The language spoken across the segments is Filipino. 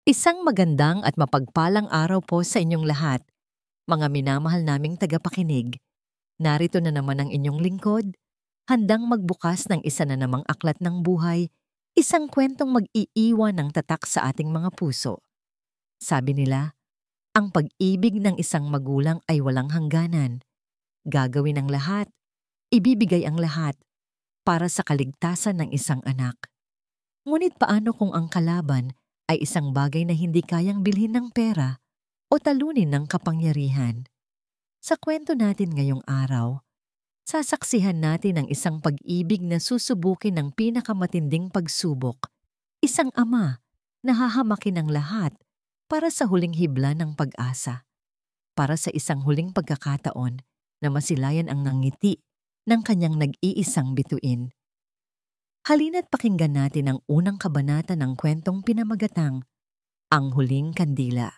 Isang magandang at mapagpalang araw po sa inyong lahat, mga minamahal naming tagapakinig. Narito na naman ang inyong lingkod, handang magbukas ng isa na namang aklat ng buhay, isang kwentong mag-iiwan ng tatak sa ating mga puso. Sabi nila, ang pag-ibig ng isang magulang ay walang hangganan. Gagawin ang lahat, ibibigay ang lahat, para sa kaligtasan ng isang anak. Ngunit paano kung ang kalaban ay isang bagay na hindi kayang bilhin ng pera o talunin ng kapangyarihan? Sa kwento natin ngayong araw, sasaksihan natin ang isang pag-ibig na susubukin ng pinakamatinding pagsubok, isang ama na hahamakin ang lahat para sa huling hibla ng pag-asa, para sa isang huling pagkakataon na masilayan ang ngiti ng kanyang nag-iisang bituin. Halina't pakinggan natin ang unang kabanata ng kwentong pinamagatang, Ang Huling Kandila.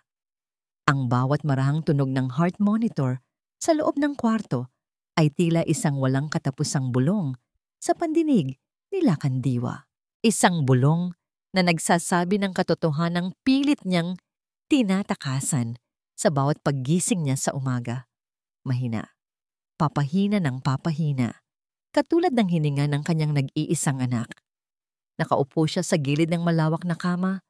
Ang bawat marahang tunog ng heart monitor sa loob ng kwarto ay tila isang walang katapusang bulong sa pandinig ni Lakandiwa. Isang bulong na nagsasabi ng katotohanang pilit niyang tinatakasan sa bawat paggising niya sa umaga. Mahina, papahina ng papahina, katulad ng hininga ng kanyang nag-iisang anak. Nakaupo siya sa gilid ng malawak na kama,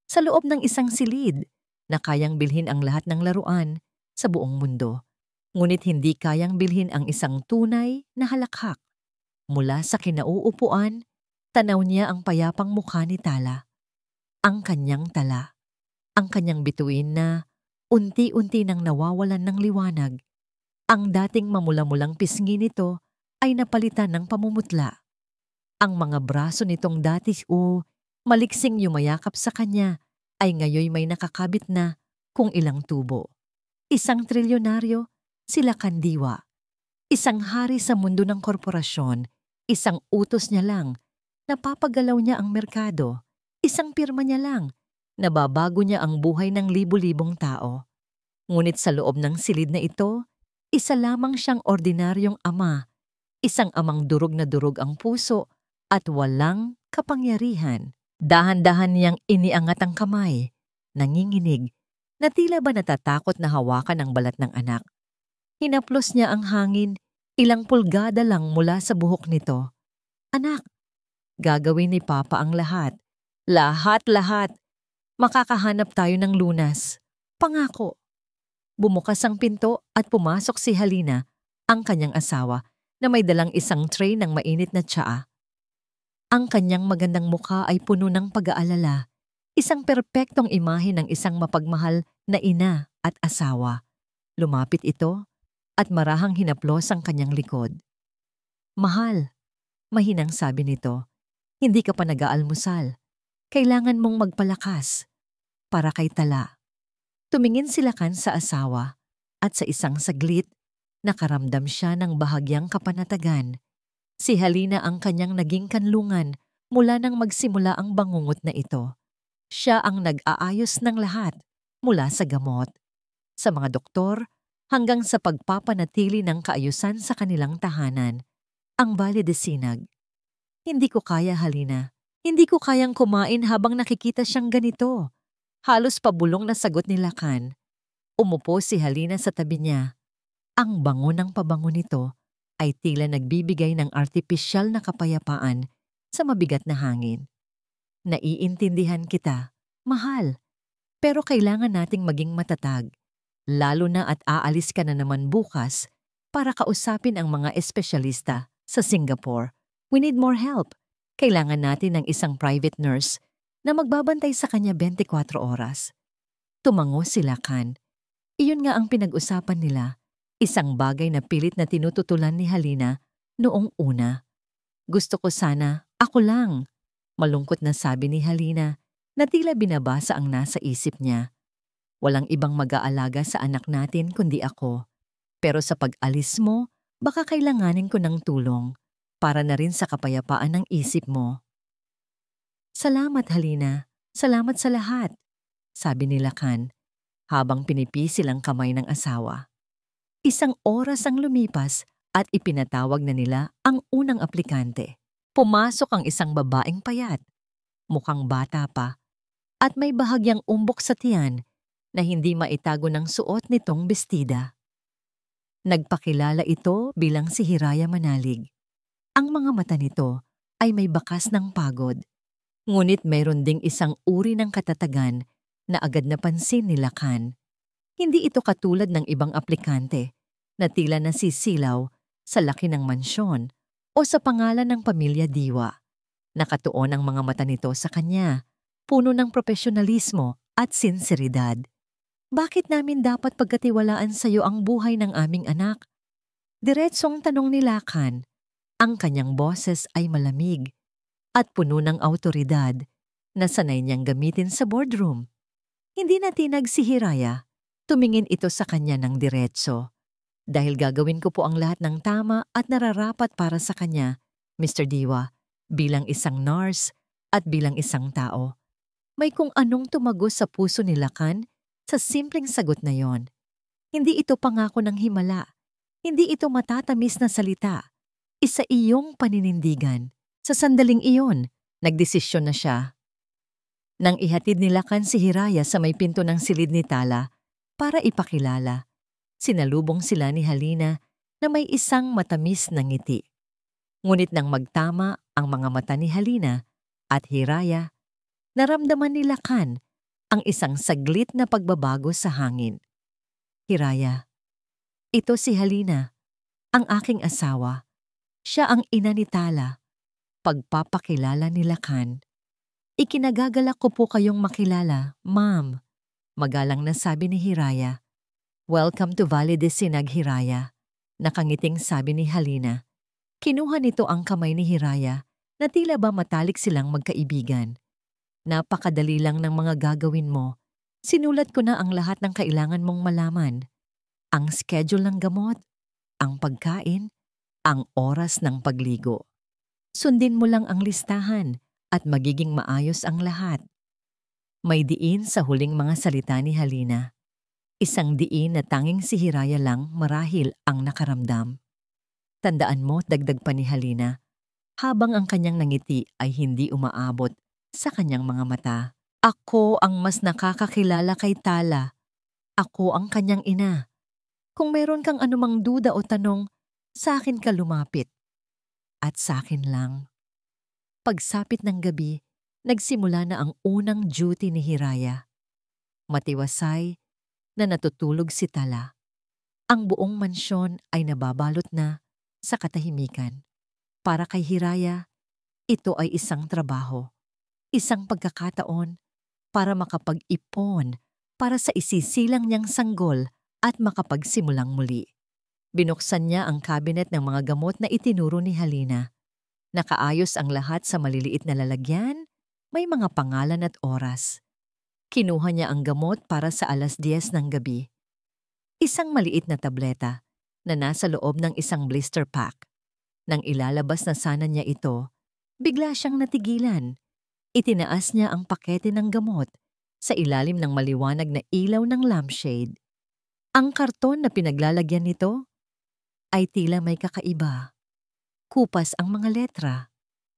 sa loob ng isang silid na kayang bilhin ang lahat ng laruan sa buong mundo. Ngunit hindi kayang bilhin ang isang tunay na halakhak. Mula sa kinauupuan, tanaw niya ang payapang mukha ni Tala. Ang kanyang tala, ang kanyang bituin na unti-unti nang nawawalan ng liwanag. Ang dating mamula-mulang pisngi nito ay napalitan ng pamumutla. Ang mga braso nitong dati maliksing yumayakap sa kanya ay ngayoy may nakakabit na kung ilang tubo. Isang trilyonaryo, sila Kandiwa. Isang hari sa mundo ng korporasyon, isang utos niya lang, napapagalaw niya ang merkado, isang pirma niya lang, nababago niya ang buhay ng libu-libong tao. Ngunit sa loob ng silid na ito, isa lamang siyang ordinaryong ama, isang amang durog na durog ang puso at walang kapangyarihan. Dahan-dahan niyang iniangat ang kamay, nanginginig, na tila ba natatakot na hawakan ang balat ng anak. Hinaplos niya ang hangin, ilang pulgada lang mula sa buhok nito. Anak, gagawin ni Papa ang lahat. Lahat-lahat. Makakahanap tayo ng lunas. Pangako. Bumukas ang pinto at pumasok si Halina, ang kanyang asawa, na may dalang isang tray ng mainit na tsaa. Ang kanyang magandang mukha ay puno ng pag-aalala, isang perpektong imahe ng isang mapagmahal na ina at asawa. Lumapit ito at marahang hinaplos ang kanyang likod. Mahal, mahinang sabi nito, hindi ka pa nag-aalmusal. Kailangan mong magpalakas para kay Tala. Tumingin sila kan sa asawa at sa isang saglit, nakaramdam siya ng bahagyang kapanatagan. Si Halina ang kanyang naging kanlungan mula nang magsimula ang bangungot na ito. Siya ang nag-aayos ng lahat mula sa gamot, sa mga doktor, hanggang sa pagpapanatili ng kaayusan sa kanilang tahanan, ang Valle de Sinag. Hindi ko kaya, Halina. Hindi ko kayang kumain habang nakikita siyang ganito. Halos pabulong na sagot ni Lakan. Umupo si Halina sa tabi niya. Ang bango ng pabango nito ay tila nagbibigay ng artipisyal na kapayapaan sa mabigat na hangin. Naiintindihan kita, mahal, pero kailangan nating maging matatag, lalo na at aalis ka na naman bukas para kausapin ang mga espesyalista sa Singapore. We need more help. Kailangan natin ng isang private nurse na magbabantay sa kanya 24 oras. Tumango si Lakan. Iyon nga ang pinag-usapan nila. Isang bagay na pilit na tinututulan ni Halina noong una. Gusto ko sana, ako lang. Malungkot na sabi ni Halina na tila binabasa ang nasa isip niya. Walang ibang mag-aalaga sa anak natin kundi ako. Pero sa pag-alis mo, baka kailanganin ko ng tulong para na rin sa kapayapaan ng isip mo. Salamat, Halina. Salamat sa lahat, sabi ni Lakan habang pinipisil ang kamay ng asawa. Isang oras ang lumipas at ipinatawag na nila ang unang aplikante. Pumasok ang isang babaeng payat. Mukhang bata pa, at may bahagyang umbok sa tiyan na hindi maitago ng suot nitong bestida. Nagpakilala ito bilang si Hiraya Manalig. Ang mga mata nito ay may bakas ng pagod, ngunit mayroon ding isang uri ng katatagan na agad napansin ni Lakan. Hindi ito katulad ng ibang aplikante na tila nasisilaw sa laki ng mansyon o sa pangalan ng pamilya Diwa. Nakatuon ang mga mata nito sa kanya, puno ng profesionalismo at sinseridad. Bakit namin dapat pagkatiwalaan sa iyo ang buhay ng aming anak? Diretsong tanong ni Lakan. Ang kanyang boses ay malamig at puno ng awtoridad na sanay niyang gamitin sa boardroom. Hindi natinag si Hiraya. Tumingin ito sa kanya ng diretso. Dahil gagawin ko po ang lahat ng tama at nararapat para sa kanya, Mr. Diwa, bilang isang nurse at bilang isang tao. May kung anong tumagos sa puso ni Lakan sa simpleng sagot na yon. Hindi ito pangako ng himala. Hindi ito matatamis na salita. Isa iyong paninindigan. Sa sandaling iyon, nagdesisyon na siya. Nang ihatid ni Lakan si Hiraya sa may pinto ng silid ni Tala para ipakilala, sinalubong sila ni Halina na may isang matamis na ngiti. Ngunit nang magtama ang mga mata ni Halina at Hiraya, naramdaman ni Lakan ang isang saglit na pagbabago sa hangin. Hiraya, ito si Halina, ang aking asawa. Siya ang ina ni Tala. Pagpapakilala ni Lakan. Ikinagagalak ko po kayong makilala, ma'am. Magalang na sabi ni Hiraya. Welcome to Valle de Sinag, Hiraya. Nakangiting sabi ni Halina. Kinuha nito ang kamay ni Hiraya na tila ba matalik silang magkaibigan. Napakadali lang ng mga gagawin mo. Sinulat ko na ang lahat ng kailangan mong malaman. Ang schedule ng gamot, ang pagkain, ang oras ng pagligo. Sundin mo lang ang listahan at magiging maayos ang lahat. May diin sa huling mga salita ni Halina. Isang diin na tanging si Hiraya lang marahil ang nakaramdam. Tandaan mo, dagdag pa ni Halina, habang ang kanyang nangiti ay hindi umaabot sa kanyang mga mata. Ako ang mas nakakakilala kay Tala. Ako ang kanyang ina. Kung meron kang anumang duda o tanong, sa akin ka lumapit. At sa akin lang. Pagsapit ng gabi, nagsimula na ang unang duty ni Hiraya. Matiwasay na natutulog si Tala. Ang buong mansyon ay nababalot na sa katahimikan. Para kay Hiraya, ito ay isang trabaho. Isang pagkakataon para makapag-ipon para sa isisilang niyang sanggol at makapagsimulang muli. Binuksan niya ang kabinet ng mga gamot na itinuro ni Halina. Nakaayos ang lahat sa maliliit na lalagyan, may mga pangalan at oras. Kinuha niya ang gamot para sa 10:00 ng gabi. Isang maliit na tableta na nasa loob ng isang blister pack. Nang ilalabas na sana niya ito, bigla siyang natigilan. Itinaas niya ang pakete ng gamot sa ilalim ng maliwanag na ilaw ng lampshade. Ang karton na pinaglalagyan nito ay tila may kakaiba. Kupas ang mga letra.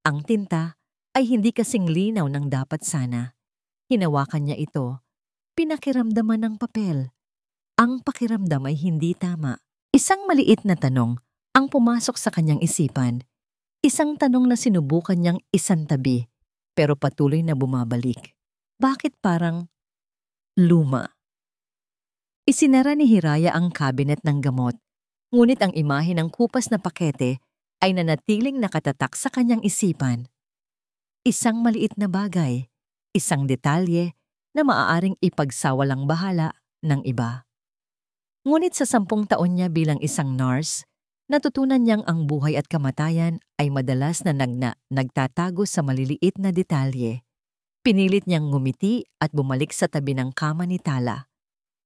Ang tinta ay hindi kasing linaw ng dapat sana. Hinawakan niya ito. Pinakiramdaman ng papel. Ang pakiramdam ay hindi tama. Isang maliit na tanong ang pumasok sa kanyang isipan. Isang tanong na sinubukan niyang isantabi, pero patuloy na bumabalik. Bakit parang luma? Isinara ni Hiraya ang kabinet ng gamot, ngunit ang imahe ng kupas na pakete ay nanatiling nakatatak sa kanyang isipan. Isang maliit na bagay, isang detalye na maaaring ipagsawalang bahala ng iba. Ngunit sa 10 taon niya bilang isang nurse, natutunan niyang ang buhay at kamatayan ay madalas na nagtatago sa maliliit na detalye. Pinilit niyang ngumiti at bumalik sa tabi ng kama ni Tala.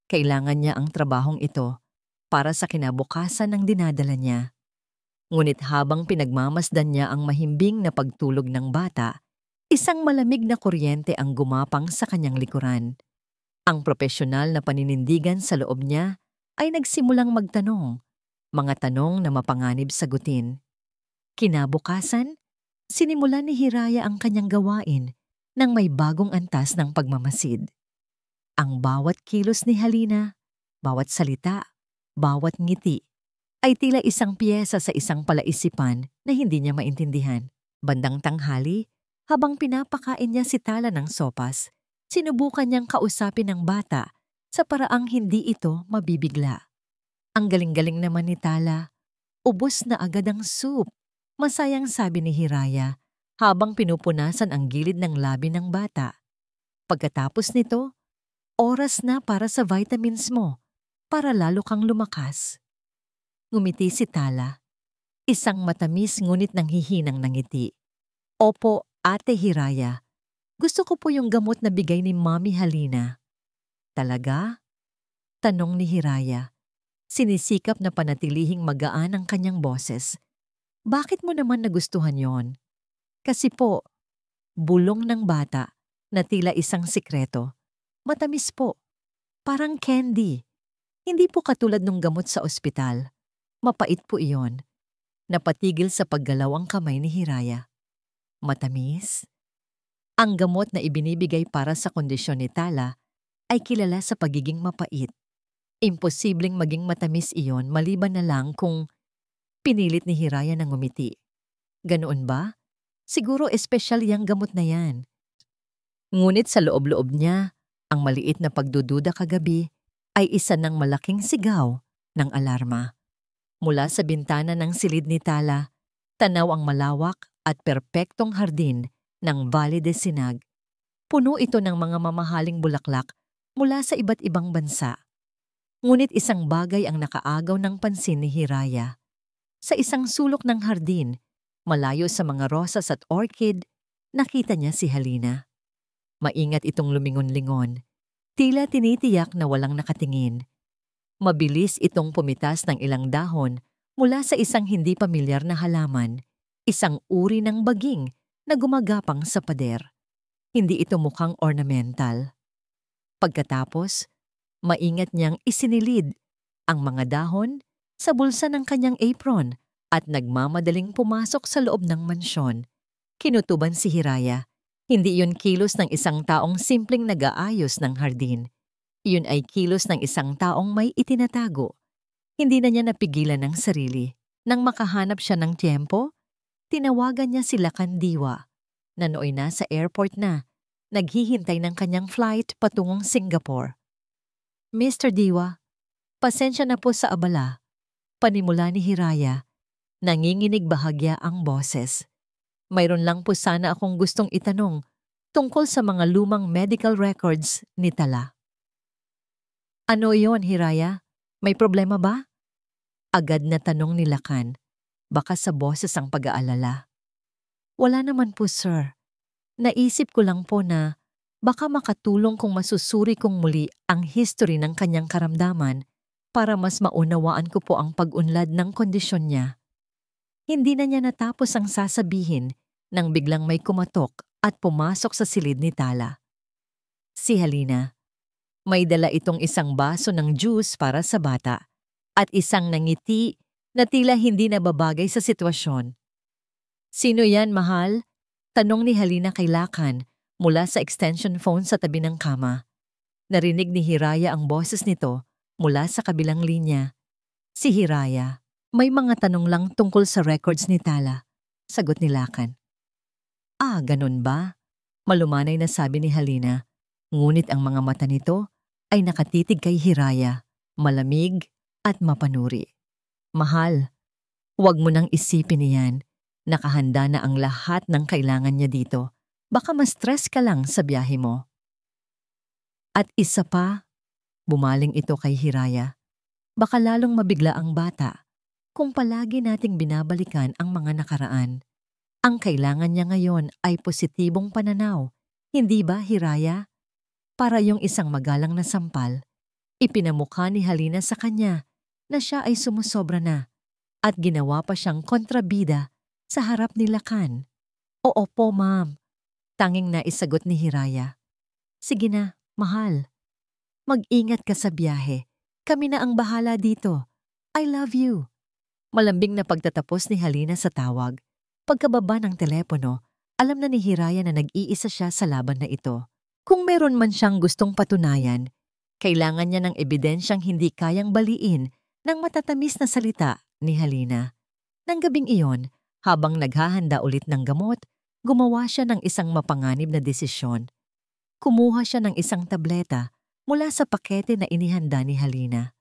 Kailangan niya ang trabahong ito para sa kinabukasan ng dinadala niya. Ngunit habang pinagmamasdan niya ang mahimbing na pagtulog ng bata, isang malamig na kuryente ang gumapang sa kanyang likuran. Ang propesyonal na paninindigan sa loob niya ay nagsimulang magtanong, mga tanong na mapanganib sagutin. Kinabukasan, sinimulan ni Hiraya ang kanyang gawain ng may bagong antas ng pagmamasid. Ang bawat kilos ni Halina, bawat salita, bawat ngiti, ay tila isang piyesa sa isang palaisipan na hindi niya maintindihan. Bandang tanghali, habang pinapakain niya si Tala ng sopas, sinubukan niyang kausapin ang bata sa paraang hindi ito mabibigla. Ang galing-galing naman ni Tala. Ubos na agad ang soup. Masayang sabi ni Hiraya habang pinupunasan ang gilid ng labi ng bata. Pagkatapos nito, oras na para sa vitamins mo para lalo kang lumakas. Ngumiti si Tala. Isang matamis ngunit nanghihinang na ngiti. Opo, Ate Hiraya. Gusto ko po yung gamot na bigay ni Mami Halina. Talaga? Tanong ni Hiraya. Sinisikap na panatilihing magaan ang kanyang boses. Bakit mo naman nagustuhan yon? Kasi po, bulong ng bata na tila isang sikreto. Matamis po. Parang candy. Hindi po katulad ng gamot sa ospital. Mapait po iyon. Napatigil sa paggalaw ang kamay ni Hiraya. Matamis? Ang gamot na ibinibigay para sa kondisyon ni Tala ay kilala sa pagiging mapait. Imposibleng maging matamis iyon maliban na lang kung pinilit ni Hiraya na ngumiti. Ganoon ba? Siguro espesyal yang gamot na yan. Ngunit sa loob-loob niya, ang maliit na pagdududa kagabi ay isa ng malaking sigaw ng alarma. Mula sa bintana ng silid ni Tala, tanaw ang malawak at perpektong hardin ng Valle de Sinag. Puno ito ng mga mamahaling bulaklak mula sa iba't ibang bansa. Ngunit isang bagay ang nakaagaw ng pansin ni Hiraya. Sa isang sulok ng hardin, malayo sa mga rosas at orchid, nakita niya si Halina. Maingat itong lumingon-lingon. Tila tinitiyak na walang nakatingin. Mabilis itong pumitas ng ilang dahon mula sa isang hindi pamilyar na halaman, isang uri ng baging na gumagapang sa pader. Hindi ito mukhang ornamental. Pagkatapos, maingat niyang isinilid ang mga dahon sa bulsa ng kanyang apron at nagmamadaling pumasok sa loob ng mansyon. Kinutuban si Hiraya. Hindi yun kilos ng isang taong simpleng nag-aayos ng hardin. Iyon ay kilos ng isang taong may itinatago. Hindi na niya napigilan ng sarili. Nang makahanap siya ng tiyempo, tinawagan niya si Lakan Diwa, na nooy na sa airport na, naghihintay ng kanyang flight patungong Singapore. Mr. Diwa, pasensya na po sa abala. Panimula ni Hiraya, nanginginig bahagya ang boses. Mayroon lang po sana akong gustong itanong tungkol sa mga lumang medical records ni Tala. Ano iyon, Hiraya? May problema ba? Agad na tanong ni Lakan, baka sa boses ang pag-aalala. Wala naman po, sir. Naisip ko lang po na baka makatulong kung masusuri kong muli ang history ng kanyang karamdaman para mas maunawaan ko po ang pag-unlad ng kondisyon niya. Hindi na niya natapos ang sasabihin nang biglang may kumatok at pumasok sa silid ni Tala. Si Halina. May dala itong isang baso ng juice para sa bata at isang nangiti na tila hindi nababagay sa sitwasyon. Sino yan, mahal? Tanong ni Halina kay Lakan mula sa extension phone sa tabi ng kama. Narinig ni Hiraya ang boses nito mula sa kabilang linya. Si Hiraya, may mga tanong lang tungkol sa records ni Tala. Sagot ni Lakan. Ah, ganun ba? Malumanay na sabi ni Halina. Ngunit ang mga mata nito ay nakatitig kay Hiraya, malamig at mapanuri. Mahal, huwag mo nang isipin niyan. Nakahanda na ang lahat ng kailangan niya dito. Baka ma-stress ka lang sa biyahe mo. At isa pa, bumaling ito kay Hiraya. Baka lalong mabigla ang bata kung palagi nating binabalikan ang mga nakaraan. Ang kailangan niya ngayon ay positibong pananaw. Hindi ba, Hiraya? Para yung isang magalang na sampal, ipinamukha ni Halina sa kanya na siya ay sumusobra na at ginawa pa siyang kontrabida sa harap ni Lakan. Oo po, ma'am. Tanging naisagot ni Hiraya. Sige na, mahal. Mag-ingat ka sa biyahe. Kami na ang bahala dito. I love you. Malambing na pagtatapos ni Halina sa tawag. Pagkababa ng telepono, Alam na ni Hiraya na nag-iisa siya sa laban na ito. Kung meron man siyang gustong patunayan, kailangan niya ng ebidensyang hindi kayang baliin ng matatamis na salita ni Halina. Nang gabing iyon, habang naghahanda ulit ng gamot, gumawa siya ng isang mapanganib na desisyon. Kumuha siya ng isang tableta mula sa pakete na inihanda ni Halina.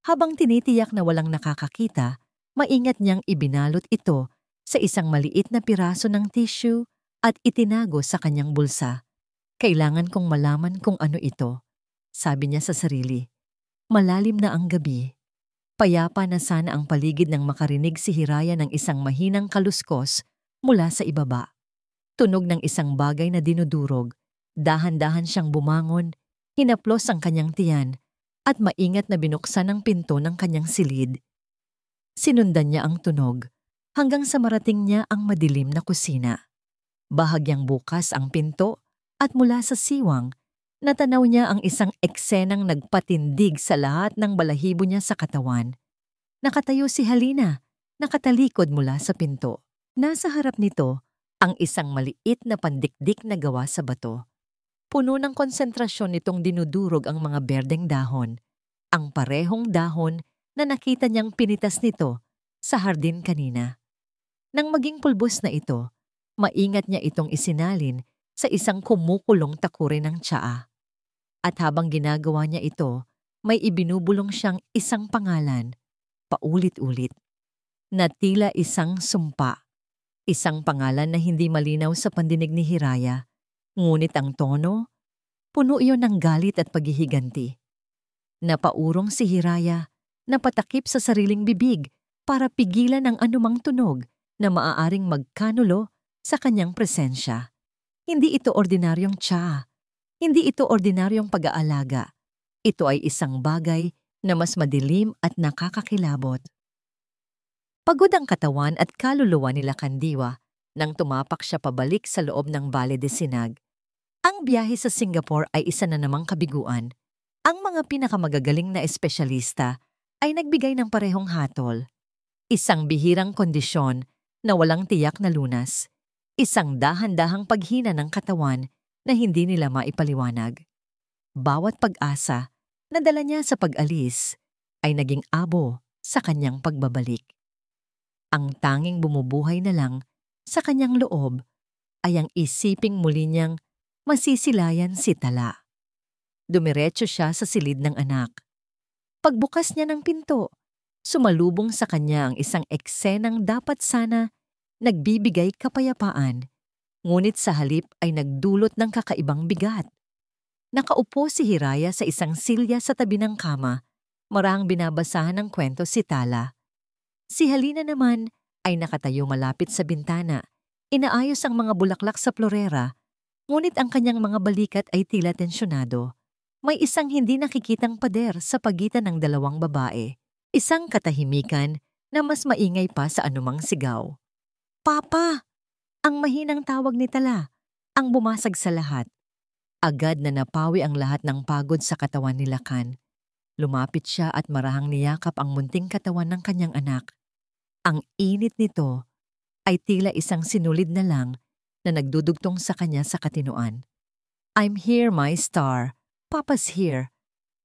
Habang tinitiyak na walang nakakakita, maingat niyang ibinalot ito sa isang maliit na piraso ng tissue at itinago sa kanyang bulsa. Kailangan kong malaman kung ano ito, sabi niya sa sarili. Malalim na ang gabi. Payapa na sana ang paligid nang makarinig si Hiraya ng isang mahinang kaluskos mula sa ibaba. Tunog ng isang bagay na dinudurog. Dahan-dahan siyang bumangon, hinaplos ang kanyang tiyan, at maingat na binuksan ang pinto ng kanyang silid. Sinundan niya ang tunog, hanggang sa marating niya ang madilim na kusina. Bahagyang bukas ang pinto, at mula sa siwang, natanaw niya ang isang eksenang nagpatindig sa lahat ng balahibo niya sa katawan. Nakatayo si Halina, nakatalikod mula sa pinto. Nasa harap nito, ang isang maliit na pandikdik na gawa sa bato. Puno ng konsentrasyon nitong dinudurog ang mga berdeng dahon, ang parehong dahon na nakita niyang pinitas nito sa hardin kanina. Nang maging pulbos na ito, maingat niya itong isinalin sa isang kumukulong takure ng tsaa. At habang ginagawa niya ito, may ibinubulong siyang isang pangalan, paulit-ulit, na tila isang sumpa. Isang pangalan na hindi malinaw sa pandinig ni Hiraya, ngunit ang tono, puno iyon ng galit at paghihiganti. Napaurong si Hiraya, napatakip sa sariling bibig para pigilan ang anumang tunog na maaaring magkanulo sa kanyang presensya. Hindi ito ordinaryong tsaa. Hindi ito ordinaryong pag-aalaga. Ito ay isang bagay na mas madilim at nakakakilabot. Pagod ang katawan at kaluluwa nila Kandiwa nang tumapak siya pabalik sa loob ng Valle de Sinag. Ang biyahe sa Singapore ay isa na namang kabiguan. Ang mga pinakamagagaling na espesyalista ay nagbigay ng parehong hatol. Isang bihirang kondisyon na walang tiyak na lunas. Isang dahan-dahang paghina ng katawan na hindi nila maipaliwanag. Bawat pag-asa na dala niya sa pag-alis ay naging abo sa kanyang pagbabalik. Ang tanging bumubuhay na lang sa kanyang loob ay ang isiping muli niyang masisilayan si Tala. Dumiretso siya sa silid ng anak. Pagbukas niya ng pinto, sumalubong sa kanya ang isang eksenang dapat sana nagbibigay kapayapaan, ngunit sa halip ay nagdulot ng kakaibang bigat. Nakaupo si Hiraya sa isang silya sa tabi ng kama, marahang binabasahan ng kwento si Tala. Si Halina naman ay nakatayo malapit sa bintana, inaayos ang mga bulaklak sa florera, ngunit ang kanyang mga balikat ay tila tensyonado. May isang hindi nakikitang pader sa pagitan ng dalawang babae, isang katahimikan na mas maingay pa sa anumang sigaw. "Papa!" Ang mahinang tawag ni Tala, ang bumasag sa lahat. Agad na napawi ang lahat ng pagod sa katawan ni Lakan. Lumapit siya at marahang niyakap ang munting katawan ng kanyang anak. Ang init nito ay tila isang sinulid na lang na nagdudugtong sa kanya sa katinuan. "I'm here, my star. Papa's here."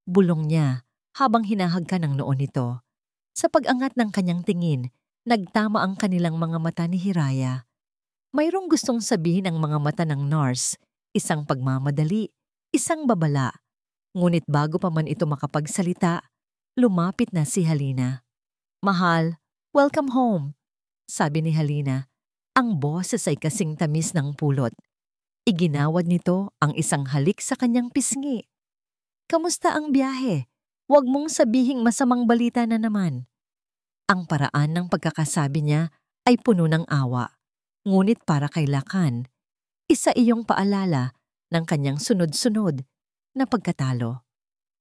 Bulong niya habang hinahagkan ng noo nito. Sa pag-angat ng kanyang tingin, nagtama ang kanilang mga mata ni Hiraya. Mayroong gustong sabihin ang mga mata ng nurse, isang pagmamadali, isang babala. Ngunit bago pa man ito makapagsalita, lumapit na si Halina. "Mahal, welcome home," sabi ni Halina. Ang boses ay kasing tamis ng pulot. Iginawad nito ang isang halik sa kanyang pisngi. "Kamusta ang biyahe? Huwag mong sabihing masamang balita na naman." Ang paraan ng pagkakasabi niya ay puno ng awa. Ngunit para kay Lakan, isa iyong paalala ng kanyang sunod-sunod na pagkatalo.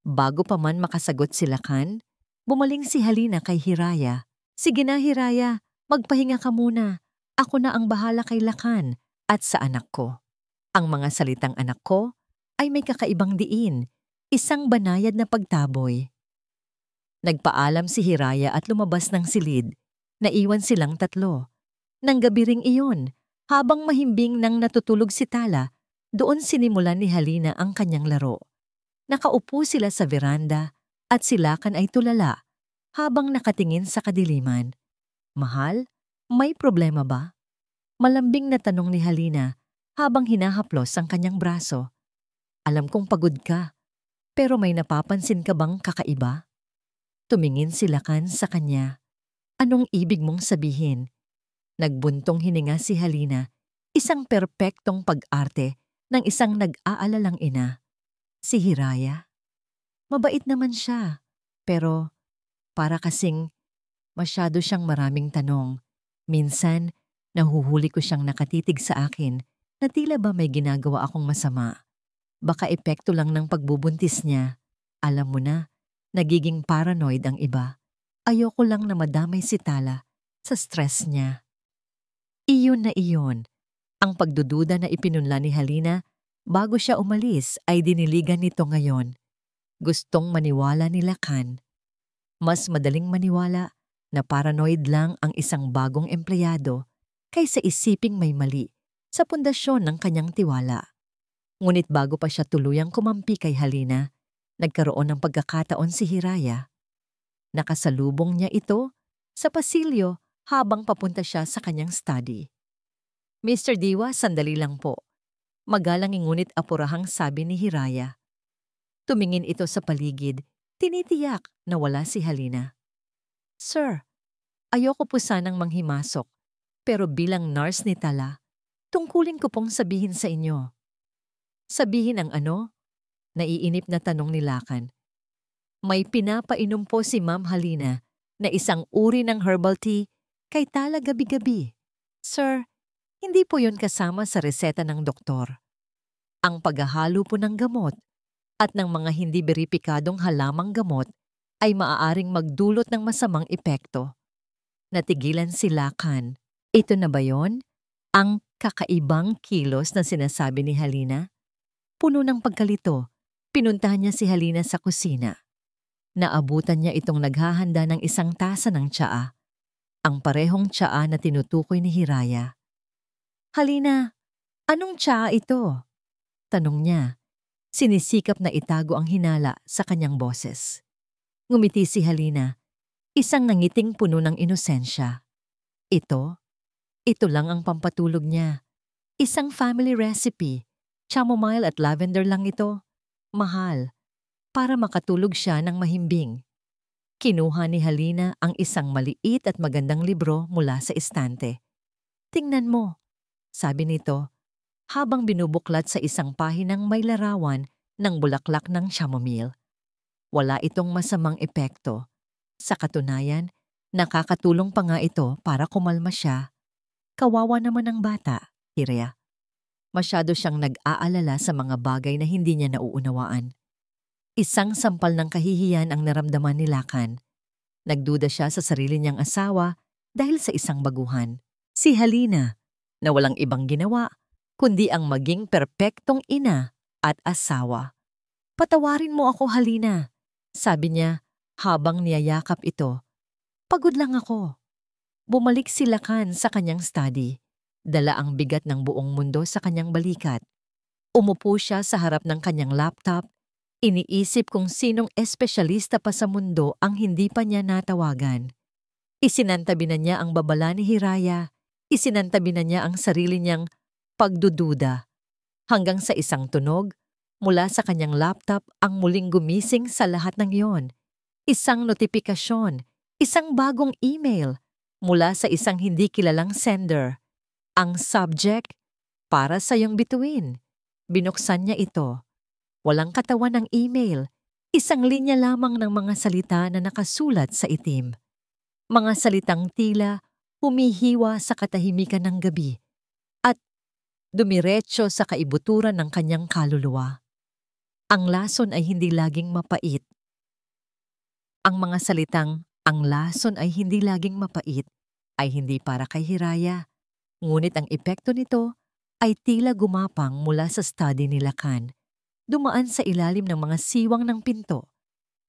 Bago pa man makasagot si Lakan, bumaling si Halina kay Hiraya. "Sige na, Hiraya, magpahinga ka muna. Ako na ang bahala kay Lakan at sa anak ko." Ang mga salitang anak ko ay may kakaibang diin, isang banayad na pagtaboy. Nagpaalam si Hiraya at lumabas ng silid. Naiwan silang tatlo. Nang gabi ring iyon, Habang mahimbing nang natutulog si Tala, doon sinimulan ni Halina ang kanyang laro. Nakaupo sila sa veranda at si Lakan ay tulala habang nakatingin sa kadiliman. Mahal, may problema ba? Malambing na tanong ni Halina habang hinahaplos ang kanyang braso. Alam kong pagod ka, pero may napapansin ka bang kakaiba? Tumingin si Lakan sa kanya. Anong ibig mong sabihin? Nagbuntong hininga si Halina, isang perpektong pag-arte ng isang nag-aalalang ina. Si Hiraya. Mabait naman siya, pero para kasing masyado siyang maraming tanong. Minsan, nahuhuli ko siyang nakatitig sa akin na tila ba may ginagawa akong masama. Baka epekto lang ng pagbubuntis niya. Alam mo na, nagiging paranoid ang iba. Ayoko lang na madamay si Tala sa stress niya. Iyon na iyon. Ang pagdududa na ipinunla ni Halina bago siya umalis ay diniligan nito ngayon. Gustong maniwala ni Lakan. Mas madaling maniwala na paranoid lang ang isang bagong empleyado kaysa isiping may mali sa pundasyon ng kanyang tiwala. Ngunit bago pa siya tuluyang kumampi kay Halina, nagkaroon ng pagkakataon si Hiraya. Nakasalubong niya ito sa pasilyo habang papunta siya sa kanyang study. Mr. Diwa, sandali lang po. Magalang ngunit apurahang sabi ni Hiraya. Tumingin ito sa paligid, tinitiyak na wala si Halina. Sir, ayoko po sanang manghimasok, pero bilang nurse ni Tala, tungkulin ko pong sabihin sa inyo. Sabihin ang ano? Naiinip na tanong ni Lakan. May pinapainom po si Ma'am Halina na isang uri ng herbal tea kay Tala gabi-gabi. Sir, hindi po yun kasama sa reseta ng doktor. Ang paghahalo po ng gamot at ng mga hindi beripikadong halamang gamot ay maaaring magdulot ng masamang epekto. Natigilan si Lakan. Ito na ba yon? Ang kakaibang kilos na sinasabi ni Halina? Puno ng pagkalito, pinuntahan niya si Halina sa kusina. Naabutan niya itong naghahanda ng isang tasa ng tsaa. Ang parehong tsaa na tinutukoy ni Hiraya. Halina, anong tsaa ito? Tanong niya. Sinisikap na itago ang hinala sa kanyang boses. Ngumiti si Halina, isang nangiting puno ng inosensya. Ito lang ang pampatulog niya. Isang family recipe, chamomile at lavender lang ito. Mahal, para makatulog siya ng mahimbing. Kinuha ni Halina ang isang maliit at magandang libro mula sa estante. Tingnan mo, sabi nito, habang binubuklat sa isang pahinang may larawan ng bulaklak ng chamomile. Wala itong masamang epekto. Sa katunayan, nakakatulong pa nga ito para kumalma siya. Kawawa naman ang bata, Hiraya. Masyado siyang nag-aalala sa mga bagay na hindi niya nauunawaan. Isang sampal ng kahihiyan ang naramdaman ni Lakan. Nagduda siya sa sarili niyang asawa dahil sa isang baguhan. Si Halina, na walang ibang ginawa, kundi ang maging perpektong ina at asawa. Patawarin mo ako, Halina, sabi niya habang niyayakap ito. Pagod lang ako. Bumalik si Lakan sa kanyang study. Dala ang bigat ng buong mundo sa kanyang balikat. Umupo siya sa harap ng kanyang laptop. Iniisip kung sinong espesyalista pa sa mundo ang hindi pa niya natawagan. Isinantabi na niya ang babala ni Hiraya. Isinantabi na niya ang sarili niyang pagdududa. Hanggang sa isang tunog, mula sa kanyang laptop ang muling gumising sa lahat ng iyon. Isang notifikasyon, isang bagong email mula sa isang hindi kilalang sender. Ang subject, para sa iyong bituin. Binuksan niya ito. Walang katawan ng email, isang linya lamang ng mga salita na nakasulat sa itim. Mga salitang tila humihiwa sa katahimikan ng gabi at dumiretso sa kaibuturan ng kanyang kaluluwa. Ang lason ay hindi laging mapait. Ang mga salitang ang lason ay hindi laging mapait ay hindi para kay Hiraya. Ngunit ang epekto nito ay tila gumapang mula sa study ni Lakan. Dumaan sa ilalim ng mga siwang ng pinto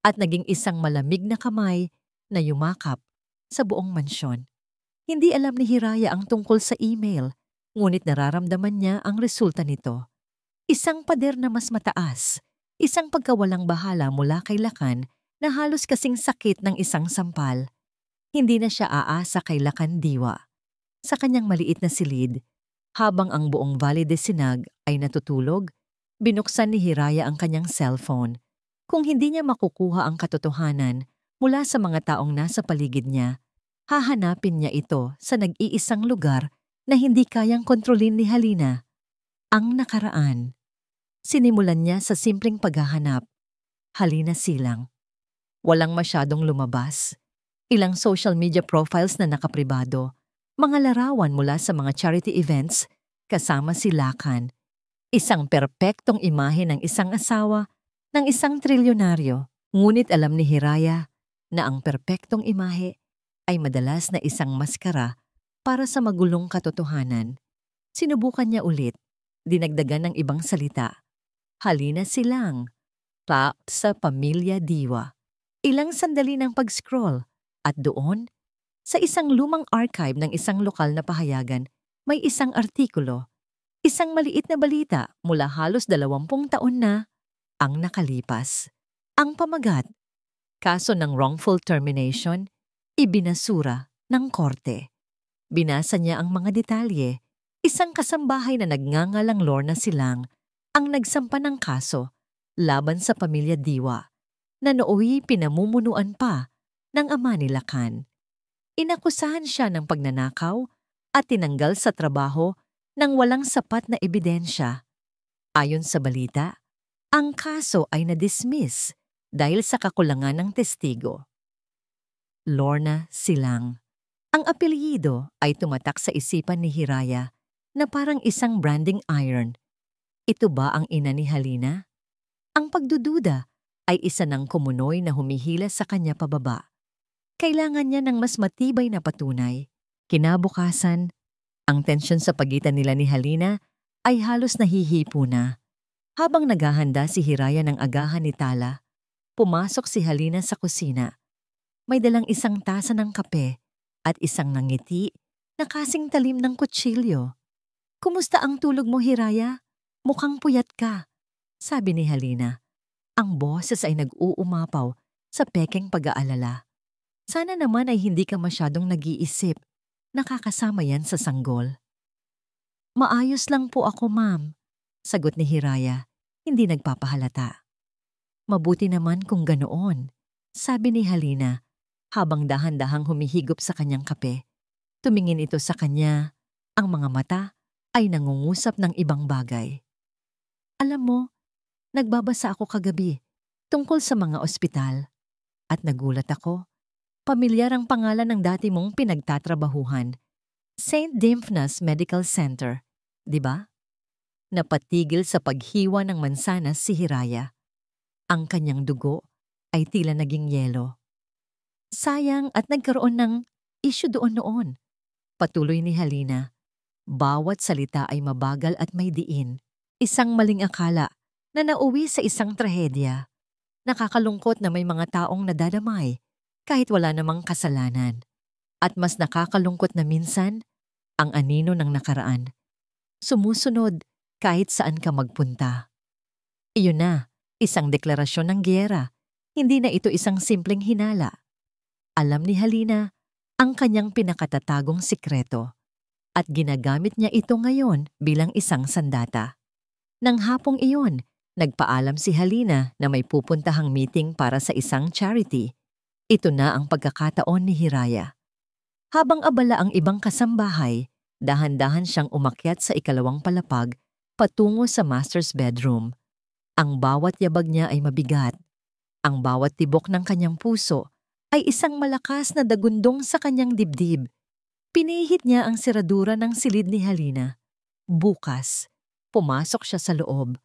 at naging isang malamig na kamay na yumakap sa buong mansyon. Hindi alam ni Hiraya ang tungkol sa email, Ngunit nararamdaman niya ang resulta nito. Isang pader na mas mataas, isang pagkawalang bahala mula kay Lakan na halos kasing sakit ng isang sampal. Hindi na siya aasa kay Lakan Diwa. Sa kanyang maliit na silid, habang ang buong Valle de Sinag ay natutulog, binuksan ni Hiraya ang kanyang cellphone. Kung hindi niya makukuha ang katotohanan mula sa mga taong nasa paligid niya, hahanapin niya ito sa nag-iisang lugar na hindi kayang kontrolin ni Halina. Ang nakaraan. Sinimulan niya sa simpleng paghahanap. Halina Silang. Walang masyadong lumabas. Ilang social media profiles na nakapribado. Mga larawan mula sa mga charity events kasama si Lakan. Isang perpektong imahe ng isang asawa ng isang trilyonaryo. Ngunit alam ni Hiraya na ang perpektong imahe ay madalas na isang maskara para sa magulong katotohanan. Sinubukan niya ulit, dinagdagan ng ibang salita. Halina Silang, rap sa Pamilya Diwa. Ilang sandali ng pag-scroll at doon, sa isang lumang archive ng isang lokal na pahayagan, may isang artikulo, isang maliit na balita mula halos 20 taon na ang nakalipas. Ang pamagat, kaso ng wrongful termination, ibinasura ng korte. Binasa niya ang mga detalye. Isang kasambahay na nagngangalang Lorna Silang ang nagsampa ng kaso laban sa Pamilya Diwa na nooy pinamumunuan pa ng ama ni Lakan. Inakusahan siya ng pagnanakaw at tinanggal sa trabaho nang walang sapat na ebidensya. Ayon sa balita, ang kaso ay na-dismiss dahil sa kakulangan ng testigo. Lorna Silang. Ang apelyido ay tumatak sa isipan ni Hiraya na parang isang branding iron. Ito ba ang ina ni Halina? Ang pagdududa ay isa ng kumunoy na humihila sa kanya pababa. Kailangan niya ng mas matibay na patunay. Kinabukasan, ang tensyon sa pagitan nila ni Halina ay halos nahihipo na. Habang naghahanda si Hiraya ng agahan ni Tala, pumasok si Halina sa kusina. May dalang isang tasa ng kape at isang nangiti na kasing talim ng kutsilyo. "Kumusta ang tulog mo, Hiraya? Mukhang puyat ka," sabi ni Halina. Ang boses ay nag-uumapaw sa pekeng pag-aalala. "Sana naman ay hindi ka masyadong nag-iisip. Nakakasama yan sa sanggol." "Maayos lang po ako, ma'am," sagot ni Hiraya, hindi nagpapahalata. "Mabuti naman kung ganoon," sabi ni Halina, habang dahan-dahang humihigop sa kanyang kape. Tumingin ito sa kanya, ang mga mata ay nangungusap ng ibang bagay. "Alam mo, nagbabasa ako kagabi tungkol sa mga ospital at nagulat ako. Pamilyar ang pangalan ng dati mong pinagtatrabahuhan, St. Dymphna's Medical Center, di ba?" Napatigil sa paghiwa ng mansanas si Hiraya. Ang kanyang dugo ay tila naging yelo. "Sayang at nagkaroon ng issue doon noon," patuloy ni Halina. Bawat salita ay mabagal at may diin. Isang maling akala na nauwi sa isang trahedya. Nakakalungkot na may mga taong nadadamay kahit wala namang kasalanan. At mas nakakalungkot na minsan, ang anino ng nakaraan. Sumusunod kahit saan ka magpunta. Iyon na, isang deklarasyon ng giyera. Hindi na ito isang simpleng hinala. Alam ni Halina ang kanyang pinakatatagong sikreto at ginagamit niya ito ngayon bilang isang sandata. Nang hapong iyon, nagpaalam si Halina na may pupuntahang meeting para sa isang charity. Ito na ang pagkakataon ni Hiraya. Habang abala ang ibang kasambahay, dahan-dahan siyang umakyat sa ikalawang palapag patungo sa master's bedroom. Ang bawat yabag niya ay mabigat. Ang bawat tibok ng kanyang puso ay isang malakas na dagundong sa kanyang dibdib. Pinihit niya ang seradura ng silid ni Halina. Bukas, pumasok siya sa loob.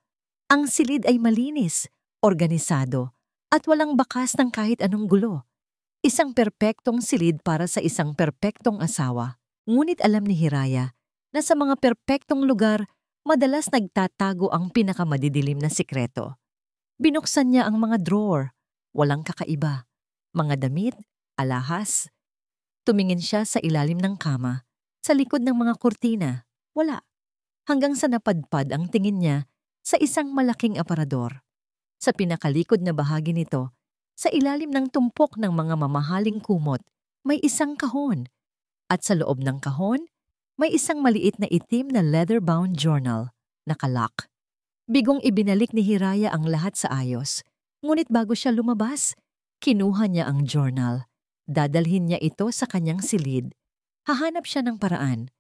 Ang silid ay malinis, organisado, at walang bakas ng kahit anong gulo. Isang perpektong silid para sa isang perpektong asawa. Ngunit alam ni Hiraya na sa mga perpektong lugar, madalas nagtatago ang pinakamadidilim na sikreto. Binuksan niya ang mga drawer, walang kakaiba. Mga damit, alahas. Tumingin siya sa ilalim ng kama, sa likod ng mga kurtina. Wala. Hanggang sa napadpad ang tingin niya sa isang malaking aparador. Sa pinakalikod na bahagi nito, sa ilalim ng tumpok ng mga mamahaling kumot, may isang kahon. At sa loob ng kahon, may isang maliit na itim na leather-bound journal, nakalock. Bigong ibinalik ni Hiraya ang lahat sa ayos. Ngunit bago siya lumabas, kinuha niya ang journal. Dadalhin niya ito sa kanyang silid. Hahanap siya ng paraan.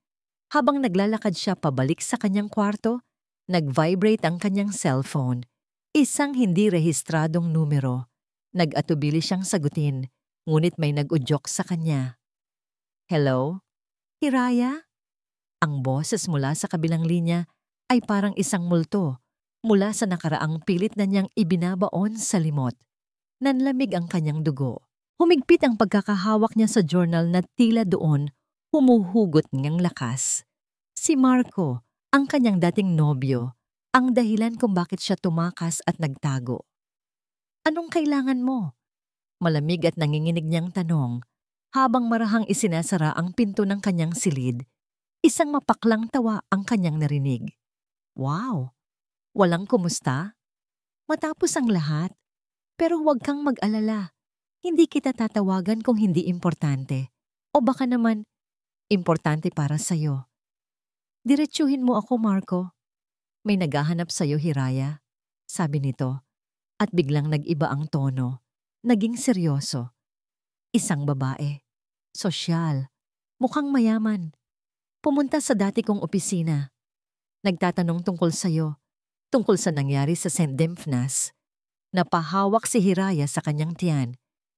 Habang naglalakad siya pabalik sa kanyang kwarto, nag-vibrate ang kanyang cellphone. Isang hindi rehistradong numero. Nag-atubili siyang sagutin, ngunit may nag-udyok sa kanya. Hello? Hiraya? Ang boses mula sa kabilang linya ay parang isang multo mula sa nakaraang pilit na niyang ibinabaon sa limot. Nanlamig ang kanyang dugo. Humigpit ang pagkakahawak niya sa journal na tila doon humuhugot niyang lakas. Si Marco, ang kanyang dating nobyo, ang dahilan kung bakit siya tumakas at nagtago. Anong kailangan mo? Malamig at nanginginig niyang tanong habang marahang isinasara ang pinto ng kanyang silid. Isang mapaklang tawa ang kanyang narinig. Wow! Walang kumusta? Matapos ang lahat, pero huwag kang mag-alala. Hindi kita tatawagan kung hindi importante. O baka naman, importante para sa'yo. Diretsuhin mo ako, Marco. May naghahanap sa'yo, Hiraya. Sabi nito, at biglang nag-iba ang tono. Naging seryoso. Isang babae. Sosyal. Mukhang mayaman. Pumunta sa dati kong opisina. Nagtatanong tungkol sa'yo. Tungkol sa nangyari sa St. Dymphnas. Napahawak si Hiraya sa kanyang tiyan.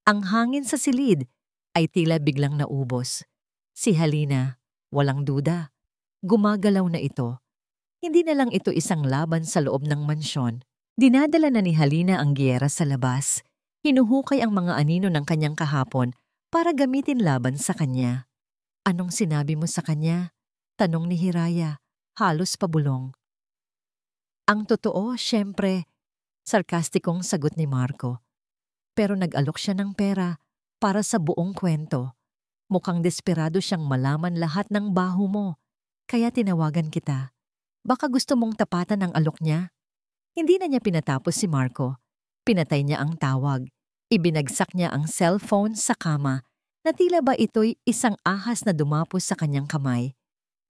Ang hangin sa silid ay tila biglang naubos. Si Halina, walang duda. Gumagalaw na ito. Hindi na lang ito isang laban sa loob ng mansyon. Dinadala na ni Halina ang giyera sa labas. Hinuhukay ang mga anino ng kanyang kahapon para gamitin laban sa kanya. Anong sinabi mo sa kanya? Tanong ni Hiraya, halos pabulong. Ang totoo, syempre, sarkastikong sagot ni Marco. Pero nag-alok siya ng pera para sa buong kwento. Mukhang desperado siyang malaman lahat ng baho mo. Kaya tinawagan kita. Baka gusto mong tapatan ang alok niya? Hindi na niya pinatapos si Marco. Pinatay niya ang tawag. Ibinagsak niya ang cellphone sa kama na tila ba ito'y isang ahas na dumapos sa kanyang kamay.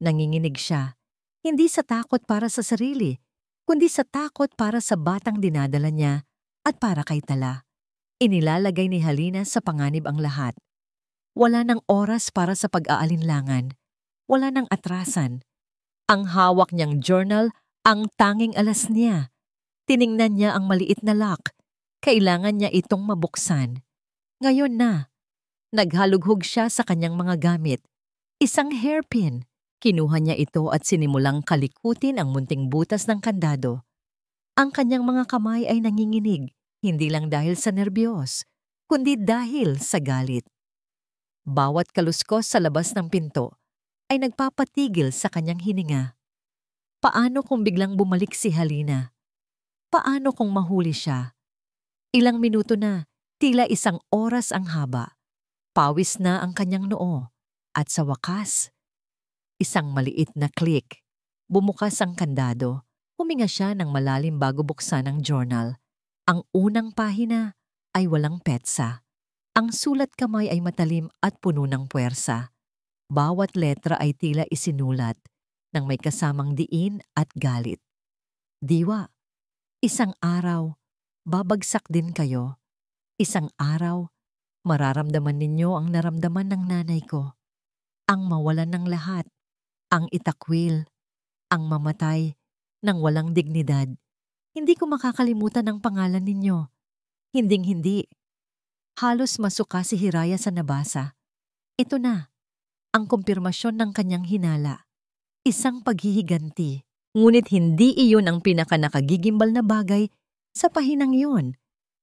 Nanginginig siya. Hindi sa takot para sa sarili, kundi sa takot para sa batang dinadala niya at para kay Tala. Inilalagay ni Halina sa panganib ang lahat. Wala ng oras para sa pag-aalinlangan. Wala ng atrasan. Ang hawak niyang journal ang tanging alas niya. Tiningnan niya ang maliit na lock. Kailangan niya itong mabuksan. Ngayon na. Naghalughog siya sa kanyang mga gamit. Isang hairpin. Kinuha niya ito at sinimulang kalikutin ang munting butas ng kandado. Ang kanyang mga kamay ay nanginginig, hindi lang dahil sa nerbiyos, kundi dahil sa galit. Bawat kaluskos sa labas ng pinto ay nagpapatigil sa kanyang hininga. Paano kung biglang bumalik si Halina? Paano kung mahuli siya? Ilang minuto na, tila isang oras ang haba. Pawis na ang kanyang noo. At sa wakas, isang maliit na click. Bumukas ang kandado. Huminga siya ng malalim bago buksan ang journal. Ang unang pahina ay walang petsa. Ang sulat kamay ay matalim at puno ng puwersa. Bawat letra ay tila isinulat ng may kasamang diin at galit. Diwa, isang araw, babagsak din kayo. Isang araw, mararamdaman ninyo ang naramdaman ng nanay ko. Ang mawalan ng lahat, ang itakwil, ang mamatay ng walang dignidad. Hindi ko makakalimutan ang pangalan ninyo. Hinding-hindi. Halos masuka si Hiraya sa nabasa. Ito na, ang kumpirmasyon ng kanyang hinala. Isang paghihiganti. Ngunit hindi iyon ang pinakanakagigimbal na bagay sa pahinang iyon.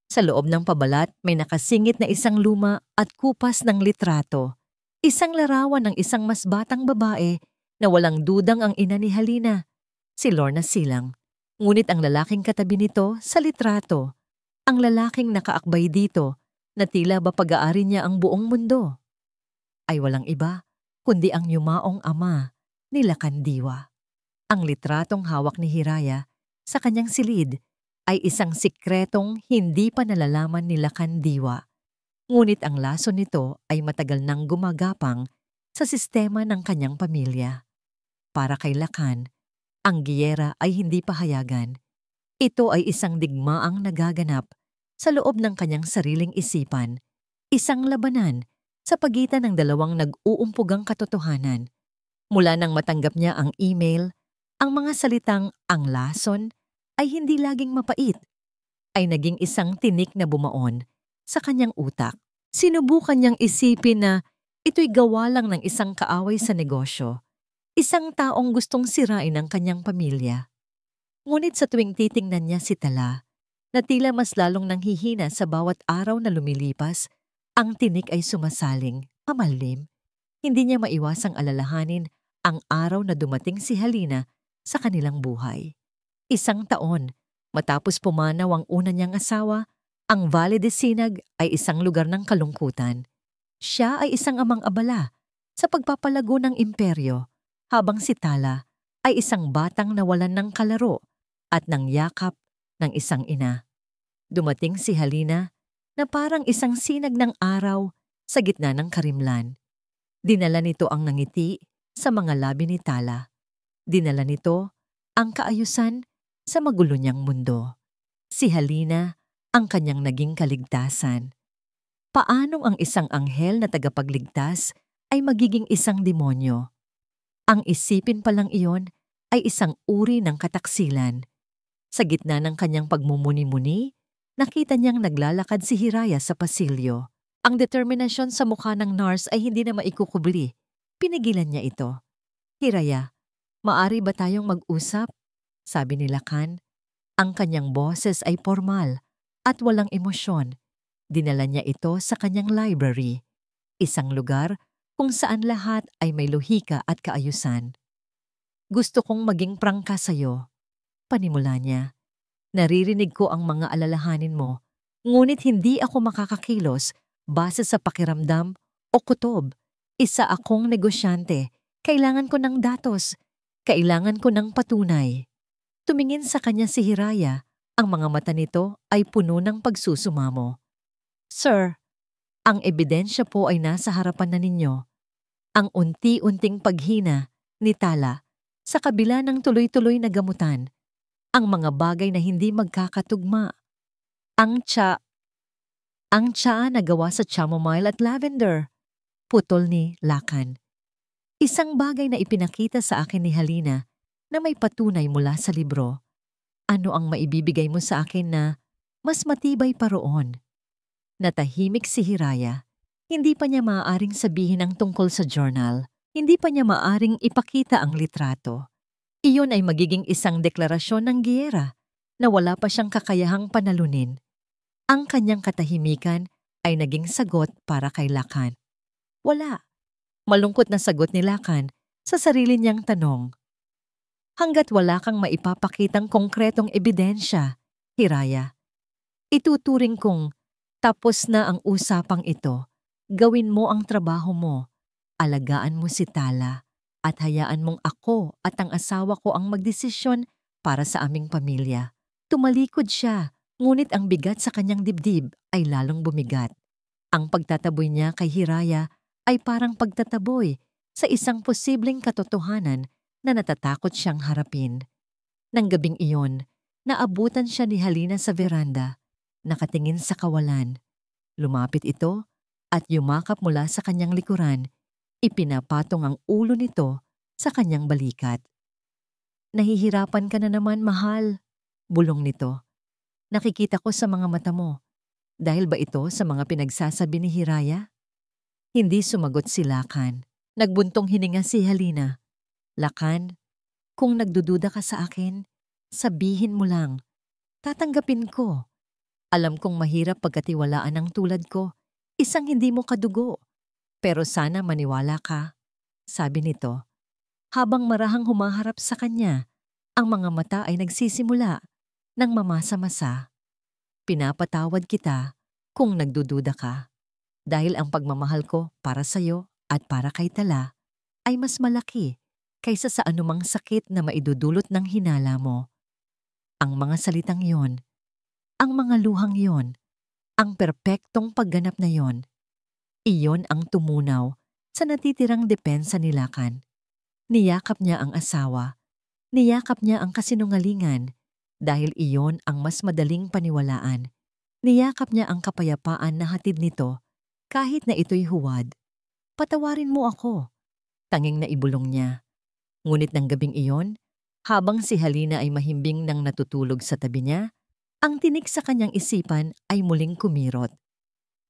Sa loob ng pabalat may nakasingit na isang luma at kupas ng litrato. Isang larawan ng isang mas batang babae na walang dudang ang ina ni Halina, si Lorna Silang. Ngunit ang lalaking katabi nito sa litrato, ang lalaking nakaakbay dito na tila ba pag-aari niya ang buong mundo, ay walang iba kundi ang yumaong ama nila Kandiwa. Ang litratong hawak ni Hiraya sa kanyang silid ay isang sikretong hindi pa nalalaman ni Lakan Diwa. Ngunit ang lason nito ay matagal nang gumagapang sa sistema ng kanyang pamilya. Para kay Lakan, ang giyera ay hindi pahayagan. Ito ay isang digmaang nagaganap sa loob ng kanyang sariling isipan, isang labanan sa pagitan ng dalawang nag-uumpugang katotohanan. Mula nang matanggap niya ang email, ang mga salitang "ang lason" ay hindi laging mapait, ay naging isang tinik na bumaon sa kanyang utak. Sinubukan niyang isipin na ito'y gawa lang ng isang kaaway sa negosyo, isang taong gustong sirain ang kanyang pamilya. Ngunit sa tuwing titingnan niya si Tala, na tila mas lalong nanghihina sa bawat araw na lumilipas, ang tinik ay sumasaling, pamalim. Hindi niya maiwasang alalahanin ang araw na dumating si Halina sa kanilang buhay. 1 taon matapos pumanaw ang una niyang asawa, ang Valle de Sinag ay isang lugar ng kalungkutan. Siya ay isang amang abala sa pagpapalago ng imperyo, habang si Tala ay isang batang nawalan ng kalaro at ng yakap ng isang ina. Dumating si Halina na parang isang sinag ng araw sa gitna ng karimlan. Dinala nito ang ngiti sa mga labi ni Tala. Dinala nito ang kaayusan sa magulo niyang mundo. Si Halina ang kanyang naging kaligtasan. Paanong ang isang anghel na tagapagligtas ay magiging isang demonyo? Ang isipin pa lang iyon ay isang uri ng kataksilan. Sa gitna ng kanyang pagmumuni-muni, nakita niyang naglalakad si Hiraya sa pasilyo. Ang determinasyon sa mukha ng nurse ay hindi na maikukubli. Pinigilan niya ito. "Hiraya, maari ba tayong mag-usap?" sabi ni Lakan. Ang kanyang boses ay formal at walang emosyon. Dinala niya ito sa kanyang library, isang lugar kung saan lahat ay may lohika at kaayusan. "Gusto kong maging prangka sa'yo," panimula niya. "Naririnig ko ang mga alalahanin mo, ngunit hindi ako makakakilos base sa pakiramdam o kutob. Isa akong negosyante. Kailangan ko ng datos. Kailangan ko ng patunay." Tumingin sa kanya si Hiraya. Ang mga mata nito ay puno ng pagsusumamo. "Sir, ang ebidensya po ay nasa harapan na ninyo." Ang unti-unting paghina ni Tala sa kabila ng tuloy-tuloy na gamutan. Ang mga bagay na hindi magkakatugma. Ang tsaa na gawa sa chamomile at lavender. Putol ni Lakan. Isang bagay na ipinakita sa akin ni Halina na may patunay mula sa libro. Ano ang maibibigay mo sa akin na mas matibay pa roon? Natahimik si Hiraya. Hindi pa niya maaaring sabihin ang tungkol sa journal. Hindi pa niya maaaring ipakita ang litrato. Iyon ay magiging isang deklarasyon ng giyera na wala pa siyang kakayahang panalunin. Ang kanyang katahimikan ay naging sagot para kay Lakan. Wala. Malungkot na sagot ni Lakan sa sarili niyang tanong. "Hanggat wala kang maipapakitang konkretong ebidensya, Hiraya, ituturing kong tapos na ang usapang ito. Gawin mo ang trabaho mo. Alagaan mo si Tala at hayaan mong ako at ang asawa ko ang magdesisyon para sa aming pamilya." Tumalikod siya, ngunit ang bigat sa kanyang dibdib ay lalong bumigat. Ang pagtataboy niya kay Hiraya ay parang pagtataboy sa isang posibleng katotohanan na natatakot siyang harapin. Nang gabing iyon, naabutan siya ni Halina sa veranda, nakatingin sa kawalan. Lumapit ito at yumakap mula sa kanyang likuran. Ipinapatong ang ulo nito sa kanyang balikat. "Nahihirapan ka na naman, mahal," bulong nito. "Nakikita ko sa mga mata mo. Dahil ba ito sa mga pinagsasabi ni Hiraya?" Hindi sumagot si Lakan. Nagbuntong hininga si Halina. "Lakan, kung nagdududa ka sa akin, sabihin mo lang. Tatanggapin ko. Alam kong mahirap pagkatiwalaan ang tulad ko, isang hindi mo kadugo. Pero sana maniwala ka," sabi nito. Habang marahang humaharap sa kanya, ang mga mata ay nagsisimula ng mamasa-masa. "Pinapatawad kita kung nagdududa ka. Dahil ang pagmamahal ko para sa'yo at para kay Tala ay mas malaki kaysa sa anumang sakit na maidudulot ng hinala mo. Ang mga salitang yon, ang mga luhang yon, ang perpektong pagganap na yon, iyon ang tumunaw sa natitirang depensa ni Lacan. Niyakap niya ang asawa, niyakap niya ang kasinungalingan dahil iyon ang mas madaling paniwalaan. Niyakap niya ang kapayapaan na hatid nito kahit na ito'y huwad. Patawarin mo ako, tanging naibulong niya. Ngunit ng gabing iyon, habang si Halina ay mahimbing nang natutulog sa tabi niya, ang tinik sa kanyang isipan ay muling kumirot.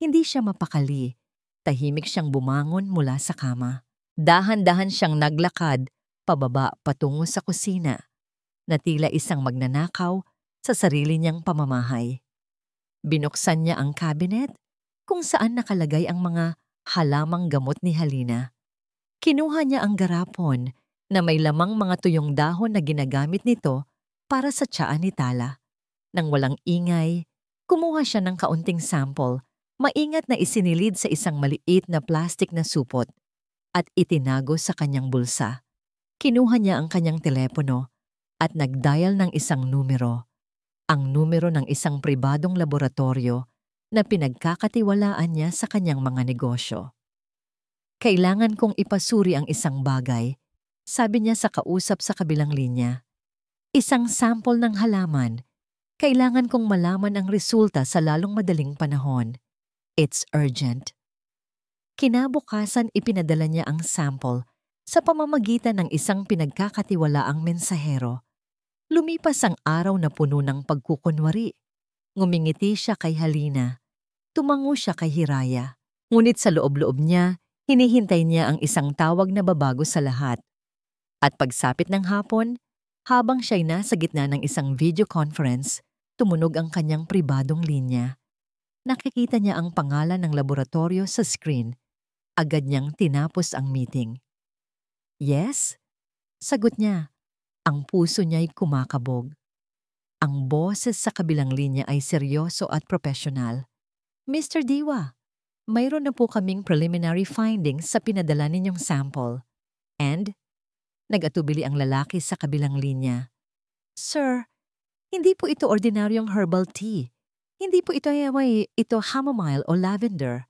Hindi siya mapakali. Tahimik siyang bumangon mula sa kama. Dahan-dahan siyang naglakad pababa patungo sa kusina na tila isang magnanakaw sa sarili niyang pamamahay. Binuksan niya ang cabinet kung saan nakalagay ang mga halamang gamot ni Halina. Kinuha niya ang garapon na may lamang mga tuyong dahon na ginagamit nito para sa tiyaan ni Tala. Nang walang ingay, kumuha siya ng kaunting sample, maingat na isinilid sa isang maliit na plastik na supot at itinago sa kanyang bulsa. Kinuha niya ang kanyang telepono at nag-dial ng isang numero, ang numero ng isang pribadong laboratorio na pinagkakatiwalaan niya sa kanyang mga negosyo. Kailangan kong ipasuri ang isang bagay, sabi niya sa kausap sa kabilang linya. Isang sample ng halaman. Kailangan kong malaman ang resulta sa lalong madaling panahon. It's urgent. Kinabukasan ipinadala niya ang sample sa pamamagitan ng isang pinagkakatiwalaang mensahero. Lumipas ang araw na puno ng pagkukunwari. Ngumingiti siya kay Halina. Tumango siya kay Hiraya. Ngunit sa loob-loob niya, hinihintay niya ang isang tawag na babago sa lahat. At pagsapit ng hapon, habang siya'y nasa gitna ng isang video conference, tumunog ang kanyang pribadong linya. Nakikita niya ang pangalan ng laboratorio sa screen. Agad niyang tinapos ang meeting. Yes? Sagot niya. Ang puso niya'y kumakabog. Ang boses sa kabilang linya ay seryoso at profesional. Mr. Diwa, mayroon na po kaming preliminary findings sa pinadala ninyong sample. And, nag-atubili ang lalaki sa kabilang linya. Sir, hindi po ito ordinaryong herbal tea. Hindi po ito chamomile o lavender.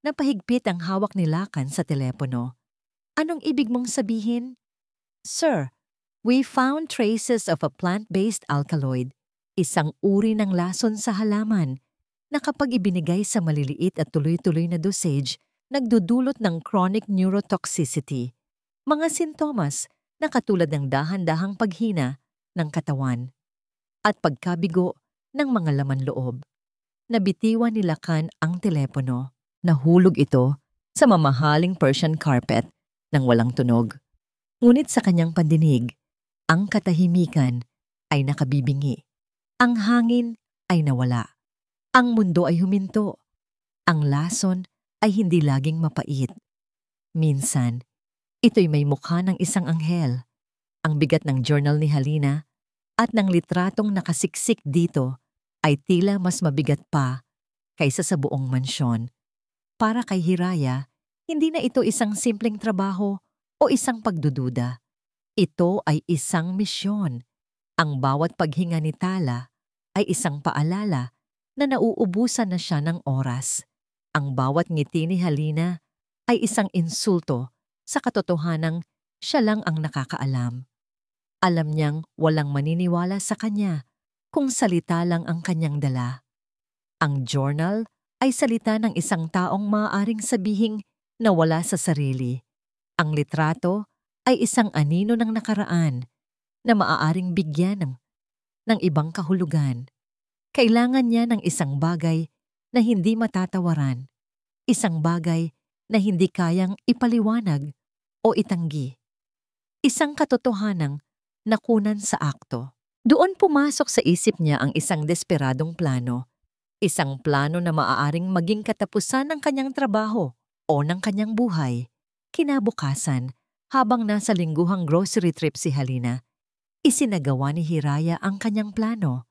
Napahigpit ang hawak ni Lacan sa telepono. Anong ibig mong sabihin? Sir, we found traces of a plant-based alkaloid, isang uri ng lason sa halaman, na kapag ibinigay sa maliliit at tuloy-tuloy na dosage, nagdudulot ng chronic neurotoxicity, mga sintomas na katulad ng dahan-dahang paghina ng katawan at pagkabigo ng mga laman loob. Nabitiwan ni Lacan ang telepono. Nahulog ito sa mamahaling Persian carpet nang walang tunog. Ngunit sa kanyang pandinig, ang katahimikan ay nakabibingi. Ang hangin ay nawala. Ang mundo ay huminto. Ang lason ay hindi laging mapait. Minsan, ito'y may mukha ng isang anghel. Ang bigat ng journal ni Halina at ng litratong nakasiksik dito ay tila mas mabigat pa kaysa sa buong mansyon. Para kay Hiraya, hindi na ito isang simpleng trabaho o isang pagdududa. Ito ay isang misyon. Ang bawat paghinga ni Tala ay isang paalala na nauubusan na siya ng oras. Ang bawat ngiti ni Halina ay isang insulto sa katotohanang siya lang ang nakakaalam. Alam niyang walang maniniwala sa kanya kung salita lang ang kanyang dala. Ang journal ay salita ng isang taong maaaring sabihing nawala sa sarili. Ang litrato ay isang anino ng nakaraan na maaaring bigyan ng ibang kahulugan. Kailangan niya ng isang bagay na hindi matatawaran, isang bagay na hindi kayang ipaliwanag o itanggi. Isang katotohanang nakunan sa akto. Doon pumasok sa isip niya ang isang desperadong plano. Isang plano na maaaring maging katapusan ng kanyang trabaho o ng kanyang buhay. Kinabukasan, habang nasa lingguhang grocery trip si Halina, isinagawa ni Hiraya ang kanyang plano.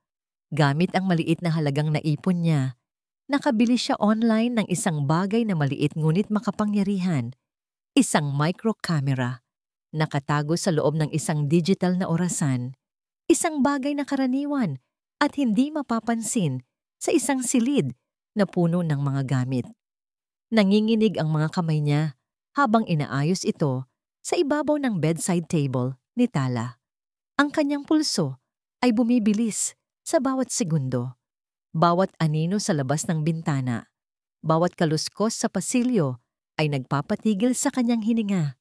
Gamit ang maliit na halagang naipon niya, nakabili siya online ng isang bagay na maliit ngunit makapangyarihan, isang micro camera. Nakatago sa loob ng isang digital na orasan, isang bagay na karaniwan at hindi mapapansin sa isang silid na puno ng mga gamit. Nanginginig ang mga kamay niya habang inaayos ito sa ibabaw ng bedside table ni Tala. Ang kanyang pulso ay bumibilis sa bawat segundo. Bawat anino sa labas ng bintana, bawat kaluskos sa pasilyo ay nagpapatigil sa kanyang hininga.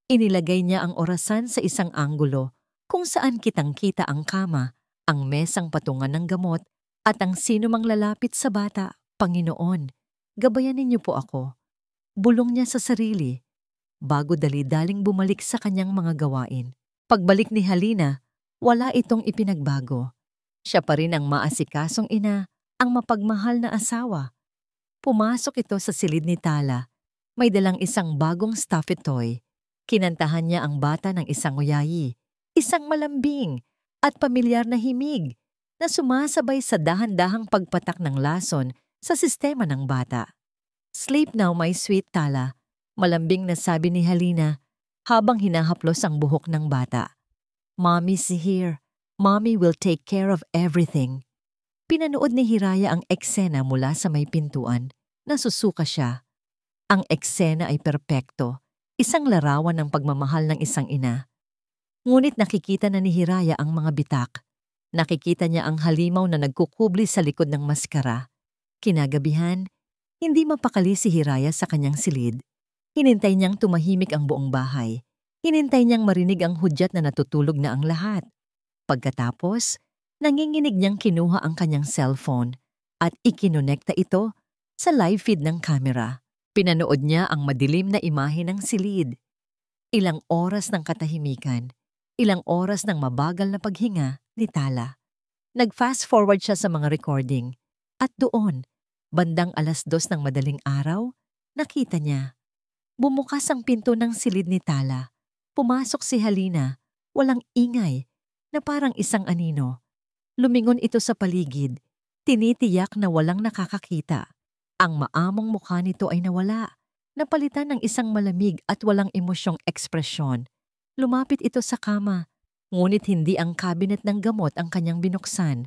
Inilagay niya ang orasan sa isang anggulo kung saan kitang-kita ang kama, ang mesang patungan ng gamot at ang sino mang lalapit sa bata. Panginoon, gabayan ninyo po ako. Bulong niya sa sarili bago dali-daling bumalik sa kanyang mga gawain. Pagbalik ni Halina, wala itong ipinagbago. Siya pa rin ang maasikasong ina, ang mapagmahal na asawa. Pumasok ito sa silid ni Tala. May dalang isang bagong stuffed toy. Kinantahan niya ang bata ng isang uyayi, isang malambing at pamilyar na himig na sumasabay sa dahan-dahang pagpatak ng lason sa sistema ng bata. "Sleep now, my sweet Tala," malambing na sabi ni Halina habang hinahaplos ang buhok ng bata. "Mommy's here. Mommy will take care of everything." Pinanood ni Hiraya ang eksena mula sa may pintuan. Nasusuka siya. Ang eksena ay perpekto, isang larawan ng pagmamahal ng isang ina. Ngunit nakikita na ni Hiraya ang mga bitak. Nakikita niya ang halimaw na nagkukubli sa likod ng maskara. Kinagabihan, hindi mapakali si Hiraya sa kanyang silid. Hinintay niyang tumahimik ang buong bahay. Hinintay niyang marinig ang hudyat na natutulog na ang lahat. Pagkatapos, nanginginig niyang kinuha ang kanyang cellphone at ikinonekta ito sa live feed ng kamera. Pinanood niya ang madilim na imahe ng silid. Ilang oras ng katahimikan, ilang oras ng mabagal na paghinga ni Tala. Nag-fast forward siya sa mga recording. At doon, bandang 2:00 ng madaling araw, nakita niya. Bumukas ang pinto ng silid ni Tala. Pumasok si Halina, walang ingay, na parang isang anino. Lumingon ito sa paligid, tinitiyak na walang nakakakita. Ang maamong mukha nito ay nawala, napalitan ng isang malamig at walang emosyong ekspresyon. Lumapit ito sa kama, ngunit hindi ang cabinet ng gamot ang kanyang binuksan.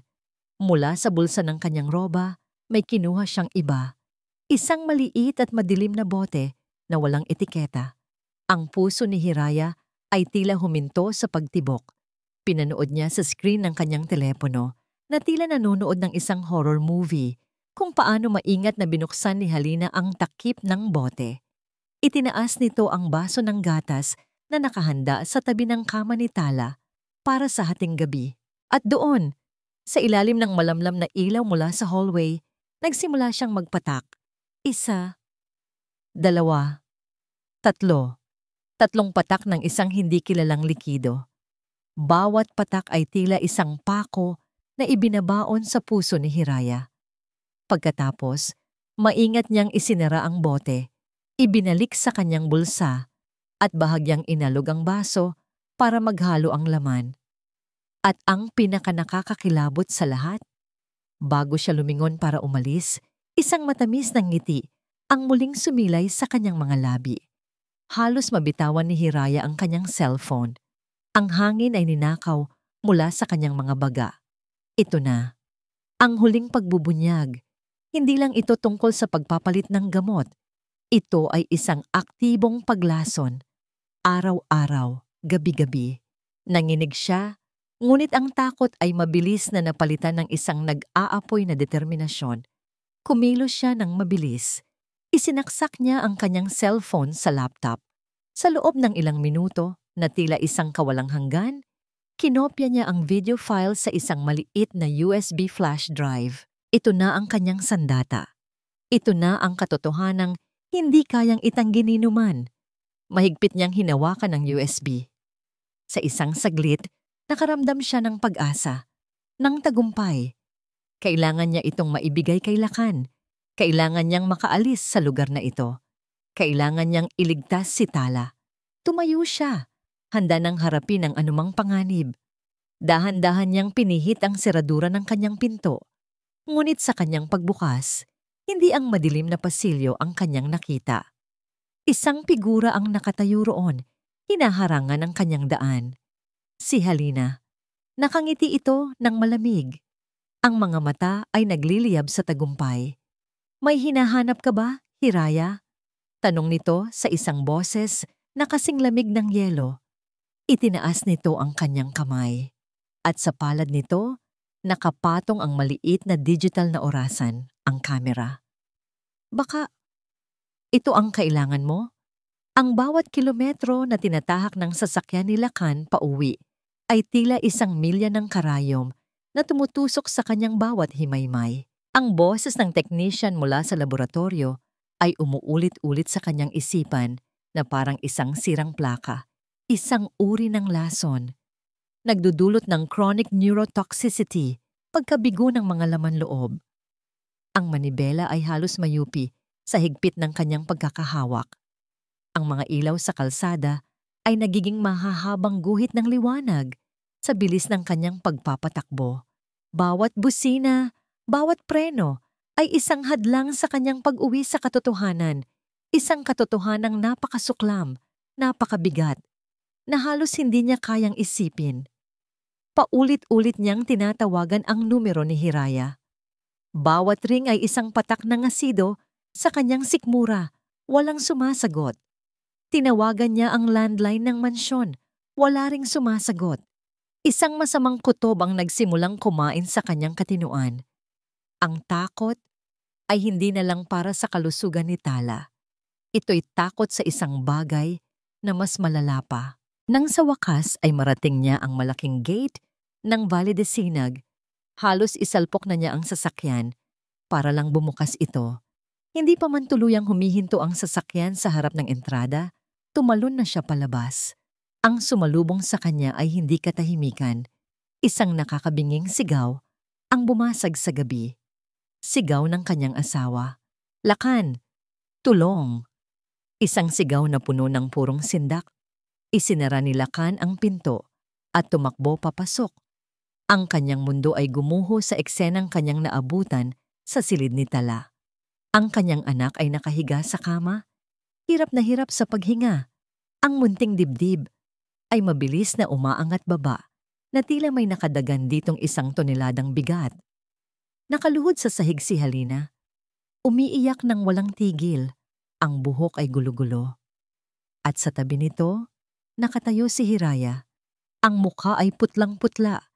Mula sa bulsa ng kanyang roba, may kinuha siyang iba. Isang maliit at madilim na bote na walang etiketa. Ang puso ni Hiraya ay tila huminto sa pagtibok. Pinanood niya sa screen ng kanyang telepono na tila nanonood ng isang horror movie kung paano maingat na binuksan ni Halina ang takip ng bote. Itinaas nito ang baso ng gatas na nakahanda sa tabi ng kama ni Tala para sa hating gabi. At doon, sa ilalim ng malamlam na ilaw mula sa hallway, nagsimula siyang magpatak. 1, 2, 3. 3 patak ng isang hindi kilalang likido. Bawat patak ay tila isang pako na ibinabaon sa puso ni Hiraya. Pagkatapos, maingat niyang isinara ang bote, ibinalik sa kanyang bulsa, at bahagyang inalog ang baso para maghalo ang laman. At ang pinakanakakakilabot sa lahat, bago siya lumingon para umalis, isang matamis na ngiti ang muling sumilay sa kanyang mga labi. Halos mabitawan ni Hiraya ang kanyang cellphone. Ang hangin ay ninakaw mula sa kanyang mga baga. Ito na. Ang huling pagbubunyag. Hindi lang ito tungkol sa pagpapalit ng gamot. Ito ay isang aktibong paglason. Araw-araw, gabi-gabi. Nanginig siya, ngunit ang takot ay mabilis na napalitan ng isang nag-aapoy na determinasyon. Kumilos siya ng mabilis. Isinaksak niya ang kanyang cellphone sa laptop. Sa loob ng ilang minuto, na tila isang kawalang hanggan, kinopya niya ang video file sa isang maliit na USB flash drive. Ito na ang kanyang sandata. Ito na ang katotohanang hindi kayang itanggi ni numan. Mahigpit niyang hinawakan ang USB. Sa isang saglit, nakaramdam siya ng pag-asa, ng tagumpay. Kailangan niya itong maibigay kay Lakan. Kailangan niyang makaalis sa lugar na ito. Kailangan niyang iligtas si Tala. Tumayo siya, handa nang harapin ang anumang panganib. Dahan-dahan niyang pinihit ang seradura ng kanyang pinto. Ngunit sa kanyang pagbukas, hindi ang madilim na pasilyo ang kanyang nakita. Isang figura ang nakatayo roon, hinaharangan ang kanyang daan. Si Halina, nakangiti ito ng malamig. Ang mga mata ay nagliliyab sa tagumpay. May hinahanap ka ba, Hiraya? Tanong nito sa isang boses na kasing lamig ng yelo. Itinaas nito ang kanyang kamay. At sa palad nito, nakapatong ang maliit na digital na orasan, ang kamera. Baka ito ang kailangan mo? Ang bawat kilometro na tinatahak ng sasakyan ni Lakan pauwi ay tila 1,000,000 ng karayom na tumutusok sa kanyang bawat himaymay. Ang boses ng technician mula sa laboratorio ay umuulit-ulit sa kanyang isipan na parang isang sirang plaka, isang uri ng lason. Nagdudulot ng chronic neurotoxicity, pagkabigo ng mga laman loob. Ang manibela ay halos mayupi sa higpit ng kanyang pagkakahawak. Ang mga ilaw sa kalsada ay nagiging mahahabang guhit ng liwanag sa bilis ng kanyang pagpapatakbo. Bawat busina, bawat preno ay isang hadlang sa kanyang pag-uwi sa katotohanan, isang katotohanang napakasuklam, napakabigat, na halos hindi niya kayang isipin. Paulit-ulit niyang tinatawagan ang numero ni Hiraya. Bawat ring ay isang patak ng asido sa kanyang sikmura, walang sumasagot. Tinawagan niya ang landline ng mansyon, wala ring sumasagot. Isang masamang kutob ang nagsimulang kumain sa kanyang katinuan. Ang takot ay hindi na lang para sa kalusugan ni Tala. Ito'y takot sa isang bagay na mas malala pa. Nang sa wakas ay marating niya ang malaking gate ng Valle de Sinag, halos isalpok na niya ang sasakyan para lang bumukas ito. Hindi pa man tuluyang humihinto ang sasakyan sa harap ng entrada, tumalon na siya palabas. Ang sumalubong sa kanya ay hindi katahimikan. Isang nakakabinging sigaw ang bumasag sa gabi. Sigaw ng kanyang asawa. Lakan! Tulong! Isang sigaw na puno ng purong sindak. Isinara ni Lakan ang pinto at tumakbo papasok. Ang kanyang mundo ay gumuho sa eksenang kanyang naabutan sa silid ni Tala. Ang kanyang anak ay nakahiga sa kama, hirap na hirap sa paghinga. Ang munting dibdib ay mabilis na umaangat baba na tila may nakadagan ditong 1 toneladang bigat. Nakaluhod sa sahig si Halina. Umiiyak ng walang tigil. Ang buhok ay gulo-gulo. At sa tabi nito, nakatayo si Hiraya. Ang mukha ay putlang-putla,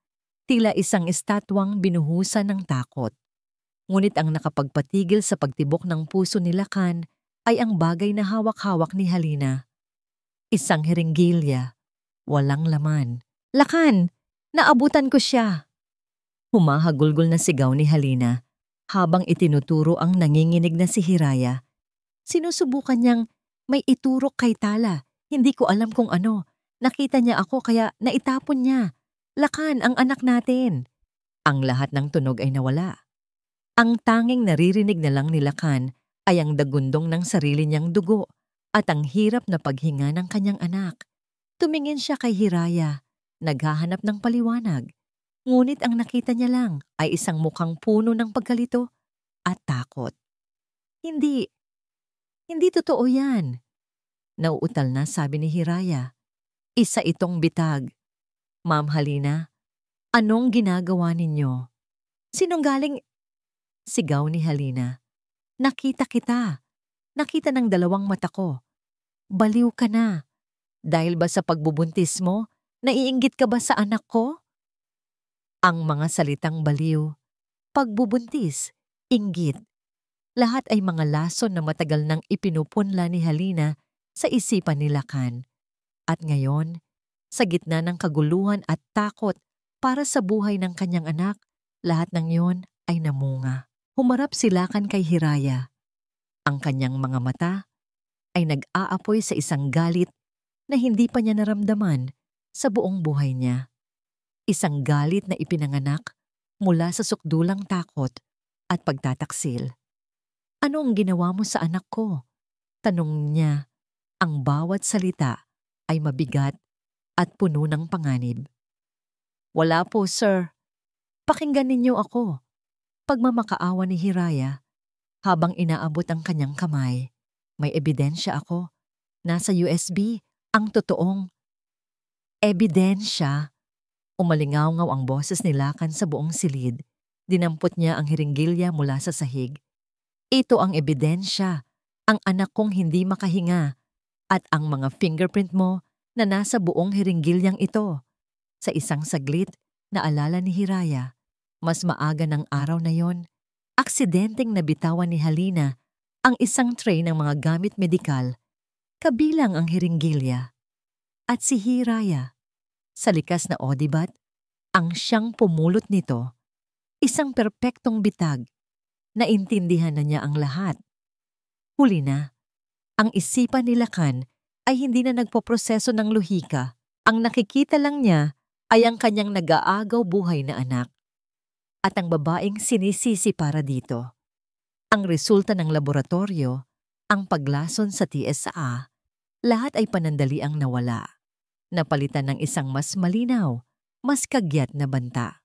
tila isang estatwang binuhusan ng takot. Ngunit ang nakapagpatigil sa pagtibok ng puso ni Lakan ay ang bagay na hawak-hawak ni Halina. Isang hiringgilya, walang laman. Lakan! Naabutan ko siya! Humahagulgol na sigaw ni Halina habang itinuturo ang nanginginig na si Hiraya. Sinusubukan niyang may iturok kay Tala. Hindi ko alam kung ano. Nakita niya ako kaya naitapon niya. Lakan, ang anak natin. Ang lahat ng tunog ay nawala. Ang tanging naririnig na lang ni Lakan ay ang dagundong ng sarili niyang dugo at ang hirap na paghinga ng kanyang anak. Tumingin siya kay Hiraya, naghahanap ng paliwanag. Ngunit ang nakita niya lang ay isang mukhang puno ng pagkalito at takot. Hindi totoo yan. Nauutal na sabi ni Hiraya. Isa itong bitag. Ma'am Halina, anong ginagawa ninyo? Sinunggaling? Sigaw ni Halina. Nakita kita. Nakita ng 2 mata ko. Baliw ka na. Dahil ba sa pagbubuntis mo, naiinggit ka ba sa anak ko? Ang mga salitang baliw, pagbubuntis, inggit, lahat ay mga lason na matagal nang ipinupunla ni Halina sa isipan ni Lakan. At ngayon, sa gitna ng kaguluhan at takot para sa buhay ng kanyang anak, lahat ng yon ay namunga. Humarap si Lakan kay Hiraya. Ang kanyang mga mata ay nag-aapoy sa isang galit na hindi pa niya naramdaman sa buong buhay niya. Isang galit na ipinanganak mula sa sukdulang takot at pagtataksil. Ano ang ginawa mo sa anak ko? Tanong niya. Ang bawat salita ay mabigat at puno ng panganib. Wala po, sir. Pakinggan ninyo ako. Pagmamakaawa ni Hiraya, habang inaabot ang kanyang kamay. May ebidensya ako. Nasa USB ang totoong ebidensya. Umalingaw-ngaw ang boses ni Lakan sa buong silid. Dinampot niya ang hiringgilya mula sa sahig. Ito ang ebidensya, ang anak kong hindi makahinga, at ang mga fingerprint mo na nasa buong hiringgilyang ito. Sa isang saglit, naalala ni Hiraya, mas maaga ng araw na yon, aksidenteng nabitawan ni Halina ang isang tray ng mga gamit medikal, kabilang ang hiringgilya. At si Hiraya, sa likas na odibat, ang siyang pumulot nito, isang perpektong bitag. Naintindihan na niya ang lahat. Huli na, ang isipan ni Lakan ay hindi na nagpoproseso ng lohika. Ang nakikita lang niya ay ang kanyang nag-aagaw buhay na anak. At ang babaeng sinisisi para dito. Ang resulta ng laboratorio, ang paglason sa TSA, lahat ay panandaliang nawala. Napalitan ng isang mas malinaw, mas kagyat na banta.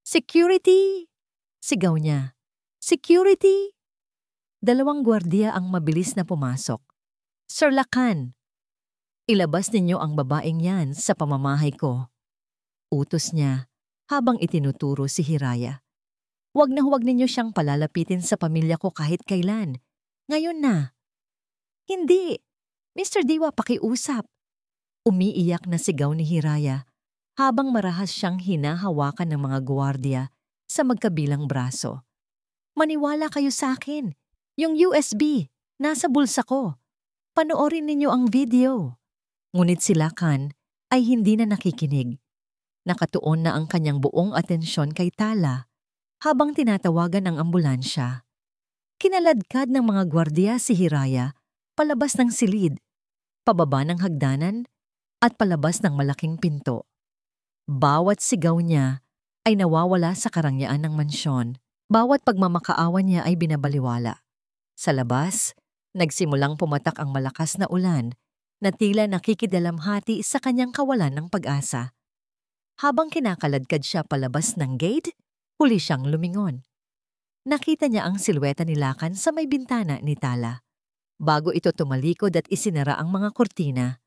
"Security!" Sigaw niya. "Security!" 2 gwardiya ang mabilis na pumasok. "Sir Lakan, ilabas ninyo ang babaeng yan sa pamamahay ko." Utos niya habang itinuturo si Hiraya. "Huwag na huwag ninyo siyang palalapitin sa pamilya ko kahit kailan. Ngayon na." "Hindi! Mr. Diwa, pakiusap." Umiiyak na sigaw ni Hiraya habang marahas siyang hinahawakan ng mga gwardiya sa magkabilang braso. "Maniwala kayo sa akin. Yung USB, nasa bulsa ko. Panoorin ninyo ang video." Ngunit si Lakan ay hindi na nakikinig. Nakatuon na ang kanyang buong atensyon kay Tala habang tinatawagan ang ambulansya. Kinaladkad ng mga gwardiya si Hiraya palabas ng silid, pababa ng hagdanan at palabas ng malaking pinto. Bawat sigaw niya ay nawawala sa karangyaan ng mansyon. Bawat pagmamakaawa niya ay binabaliwala. Sa labas, nagsimulang pumatak ang malakas na ulan na tila nakikidalamhati sa kanyang kawalan ng pag-asa. Habang kinakaladkad siya palabas ng gate, huli siyang lumingon. Nakita niya ang silweta ni Lakan sa may bintana ni Tala. Bago ito tumalikod at isinara ang mga kortina.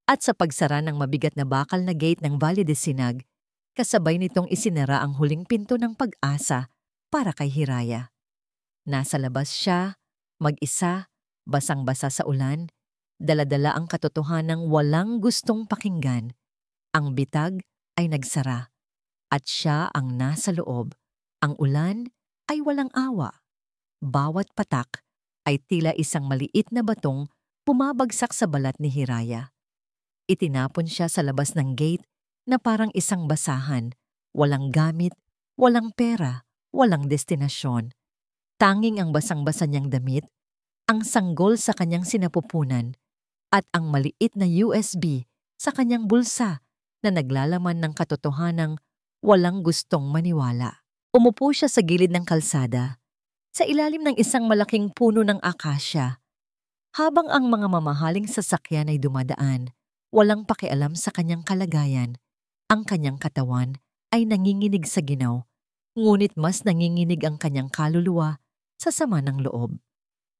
At sa pagsara ng mabigat na bakal na gate ng Valle de Sinag, kasabay nitong isinara ang huling pinto ng pag-asa para kay Hiraya. Nasa labas siya, mag-isa, basang-basa sa ulan, dala-dala ang katotohanang walang gustong pakinggan. Ang bitag ay nagsara, at siya ang nasa loob. Ang ulan ay walang awa. Bawat patak ay tila isang maliit na batong bumabagsak sa balat ni Hiraya. Itinapon siya sa labas ng gate na parang isang basahan, walang gamit, walang pera, walang destinasyon. Tanging ang basang-basa niyang damit, ang sanggol sa kanyang sinapupunan, at ang maliit na USB sa kanyang bulsa na naglalaman ng katotohanang walang gustong maniwala. Umupo siya sa gilid ng kalsada, sa ilalim ng isang malaking puno ng akasya. Habang ang mga mamahaling sasakyan ay dumadaan, walang pakialam sa kanyang kalagayan. Ang kanyang katawan ay nanginginig sa ginaw, ngunit mas nanginginig ang kanyang kaluluwa sa sama ng loob.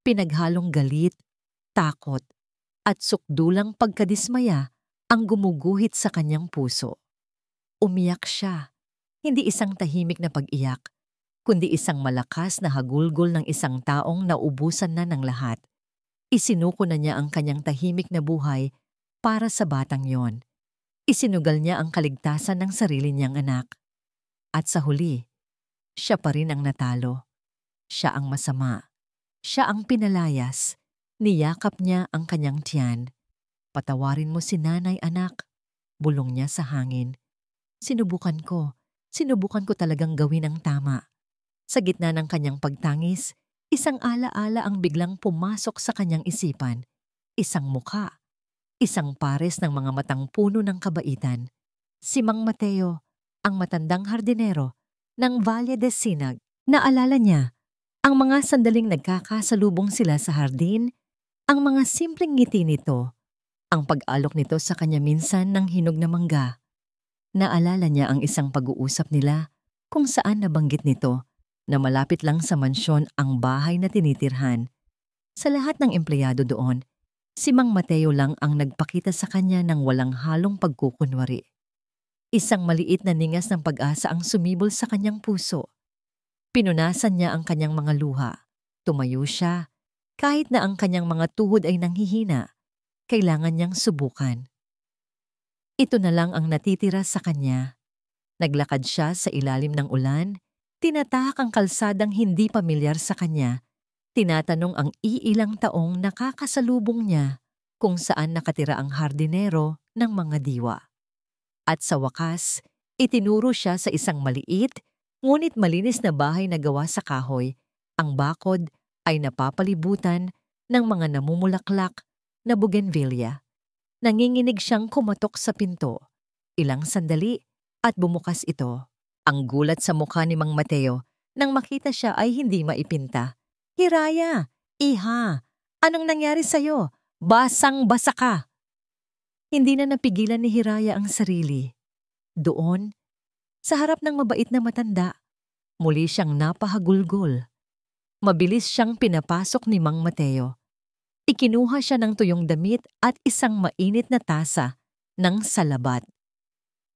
Pinaghalong galit, takot, at sukdulang pagkadismaya ang gumuguhit sa kanyang puso. Umiyak siya, hindi isang tahimik na pag-iyak, kundi isang malakas na hagulgol ng isang taong naubusan na ng lahat. Isinuko na niya ang kanyang tahimik na buhay para sa batang yon. Isinugal niya ang kaligtasan ng sarili niyang anak. At sa huli, siya pa rin ang natalo. Siya ang masama. Siya ang pinalayas. Niyakap niya ang kanyang tiyan. "Patawarin mo si nanay, anak." Bulong niya sa hangin. Sinubukan ko talagang gawin ang tama." Sa gitna ng kanyang pagtangis, isang alaala ang biglang pumasok sa kanyang isipan. Isang mukha. Isang pares ng mga matang puno ng kabaitan. Si Mang Mateo, ang matandang hardinero ng Valle de Sinag. Naalala niya, ang mga sandaling nagkakasalubong sila sa hardin, ang mga simpleng ngiti nito, ang pag-alok nito sa kanya minsan ng hinog na mangga. Naalala niya ang isang pag-uusap nila kung saan nabanggit nito na malapit lang sa mansyon ang bahay na tinitirhan. Sa lahat ng empleyado doon, Si Mang Mateo lang ang nagpakita sa kanya ng walang halong pagkukunwari. Isang maliit na ningas ng pag-asa ang sumibol sa kanyang puso. Pinunasan niya ang kanyang mga luha. Tumayo siya. Kahit na ang kanyang mga tuhod ay nanghihina, kailangan niyang subukan. Ito na lang ang natitira sa kanya. Naglakad siya sa ilalim ng ulan, tinatahak ang kalsadang hindi pamilyar sa kanya, tinatanong ang iilang taong nakakasalubong niya kung saan nakatira ang hardinero ng mga diwa. At sa wakas, itinuro siya sa isang maliit, ngunit malinis na bahay na gawa sa kahoy. Ang bakod ay napapalibutan ng mga namumulaklak na bougainvillea. Nanginginig siyang kumatok sa pinto. Ilang sandali at bumukas ito. Ang gulat sa mukha ni Mang Mateo nang makita siya ay hindi maipinta. "Hiraya! Iha! Anong nangyari sa'yo? Basang-basa ka!" Hindi na napigilan ni Hiraya ang sarili. Doon, sa harap ng mabait na matanda, muli siyang napahagulgol. Mabilis siyang pinapasok ni Mang Mateo. Ikinuha siya ng tuyong damit at isang mainit na tasa ng salabat.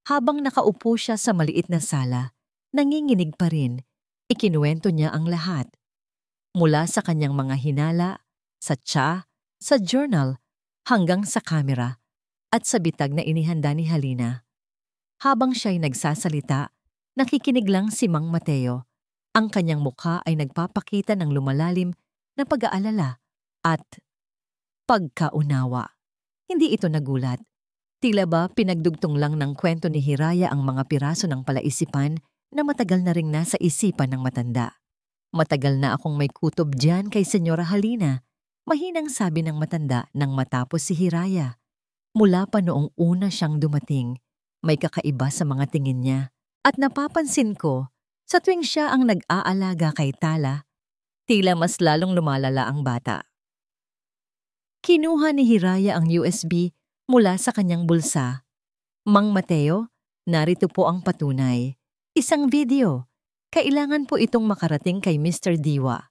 Habang nakaupo siya sa maliit na sala, nanginginig pa rin, ikinuwento niya ang lahat. Mula sa kanyang mga hinala, sa tsa, sa journal, hanggang sa kamera, at sa bitag na inihanda ni Halina. Habang siya'y nagsasalita, nakikinig lang si Mang Mateo. Ang kanyang mukha ay nagpapakita ng lumalalim na pag-aalala at pagkaunawa. Hindi ito nagulat. Tila ba pinagdugtong lang ng kwento ni Hiraya ang mga piraso ng palaisipan na matagal na ring nasa isipan ng matanda. "Matagal na akong may kutob diyan kay Senyora Halina," mahinang sabi ng matanda nang matapos si Hiraya. Mula pa noong una siyang dumating, may kakaiba sa mga tingin niya. At napapansin ko, sa tuwing siya ang nag-aalaga kay Tala, tila mas lalong lumalala ang bata. Kinuha ni Hiraya ang USB mula sa kanyang bulsa. "Mang Mateo, narito po ang patunay. Isang video. Kailangan po itong makarating kay Mr. Diwa.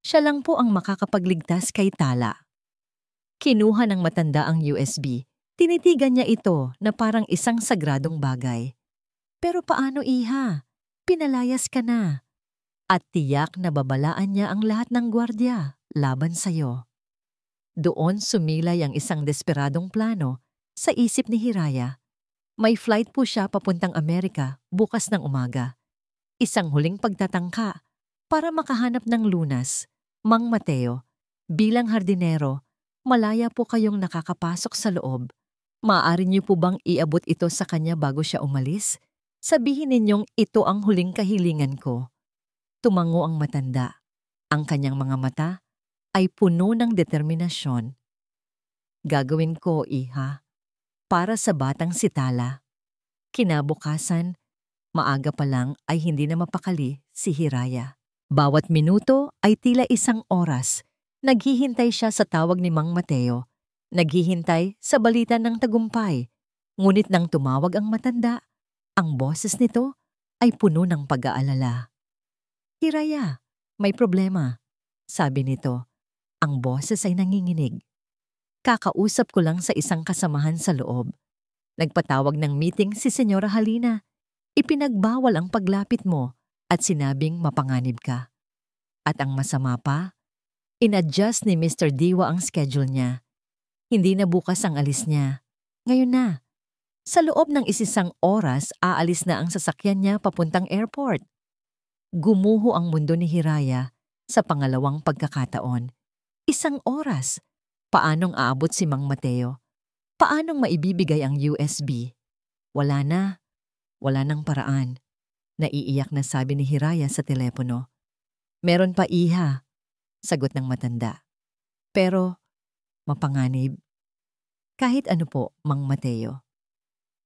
Siya lang po ang makakapagligtas kay Tala." Kinuha ng matanda ang USB. Tinitigan niya ito na parang isang sagradong bagay. "Pero paano, iha? Pinalayas ka na." At tiyak na babalaan niya ang lahat ng gwardiya laban sa'yo. Doon sumilay ang isang desperadong plano sa isip ni Hiraya. May flight po siya papuntang Amerika bukas ng umaga. Isang huling pagtatangka para makahanap ng lunas. "Mang Mateo, bilang hardinero, malaya po kayong nakakapasok sa loob. Maaari niyo po bang iabot ito sa kanya bago siya umalis? Sabihin ninyong ito ang huling kahilingan ko." Tumango ang matanda. Ang kanyang mga mata ay puno ng determinasyon. "Gagawin ko, iha. Para sa batang si Tala." Kinabukasan, maaga pa lang ay hindi na mapakali si Hiraya. Bawat minuto ay tila isang oras. Naghihintay siya sa tawag ni Mang Mateo. Naghihintay sa balita ng tagumpay. Ngunit nang tumawag ang matanda, ang boses nito ay puno ng pag-aalala. "Hiraya, may problema," sabi nito. Ang boses ay nanginginig. "Kakausap ko lang sa isang kasamahan sa loob. Nagpatawag ng meeting si Senyora Halina. Ipinagbawal ang paglapit mo at sinabing mapanganib ka. At ang masama pa, inadjust ni Mr. Diwa ang schedule niya. Hindi na bukas ang alis niya. Ngayon na. Sa loob ng isang oras, aalis na ang sasakyan niya papuntang airport." Gumuho ang mundo ni Hiraya sa pangalawang pagkakataon. Isang oras. Paanong aabot si Mang Mateo? Paanong maibibigay ang USB? Wala na. Wala nang paraan. Naiiyak na sabi ni Hiraya sa telepono. "Meron pa, iha," sagot ng matanda. "Pero, mapanganib." "Kahit ano po, Mang Mateo."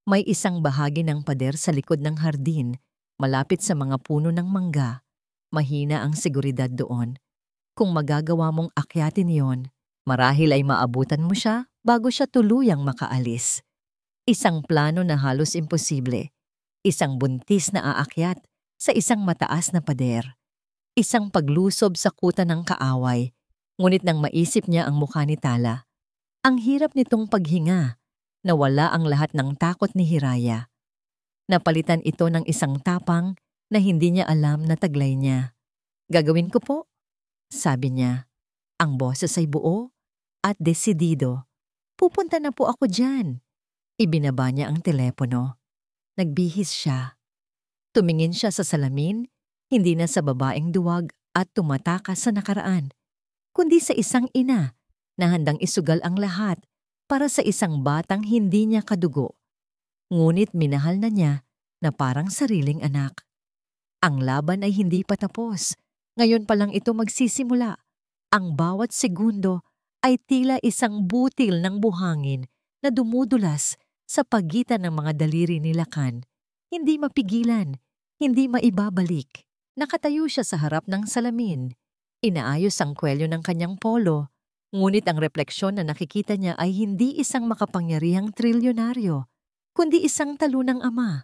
May isang bahagi ng pader sa likod ng hardin, malapit sa mga puno ng mangga. Mahina ang seguridad doon. Kung magagawa mong akyatin yon, marahil ay maabutan mo siya bago siya tuluyang makaalis. Isang plano na halos imposible. Isang buntis na aakyat sa isang mataas na pader. Isang paglusob sa kuta ng kaaway. Ngunit nang maisip niya ang mukha ni Tala, Ang hirap nitong paghinga. Nawala ang lahat ng takot ni Hiraya. Napalitan ito ng isang tapang na hindi niya alam na taglay niya. "Gagawin ko po," sabi niya. Ang boses ay buo at desidido. "Pupunta na po ako dyan." Ibinaba niya ang telepono. Nagbihis siya. Tumingin siya sa salamin, hindi na sa babaeng duwag at tumatakas sa nakaraan, kundi sa isang ina na handang isugal ang lahat para sa isang batang hindi niya kadugo. Ngunit minahal na niya na parang sariling anak. Ang laban ay hindi pa tapos. Ngayon pa lang ito magsisimula. Ang bawat segundo ay tila isang butil ng buhangin na dumudulas sa pagitan ng mga daliri ni Lakan. Hindi mapigilan, hindi maibabalik. Nakatayo siya sa harap ng salamin. Inaayos ang kwelyo ng kanyang polo. Ngunit ang refleksyon na nakikita niya ay hindi isang makapangyarihang trilyonaryo, kundi isang talunang ama.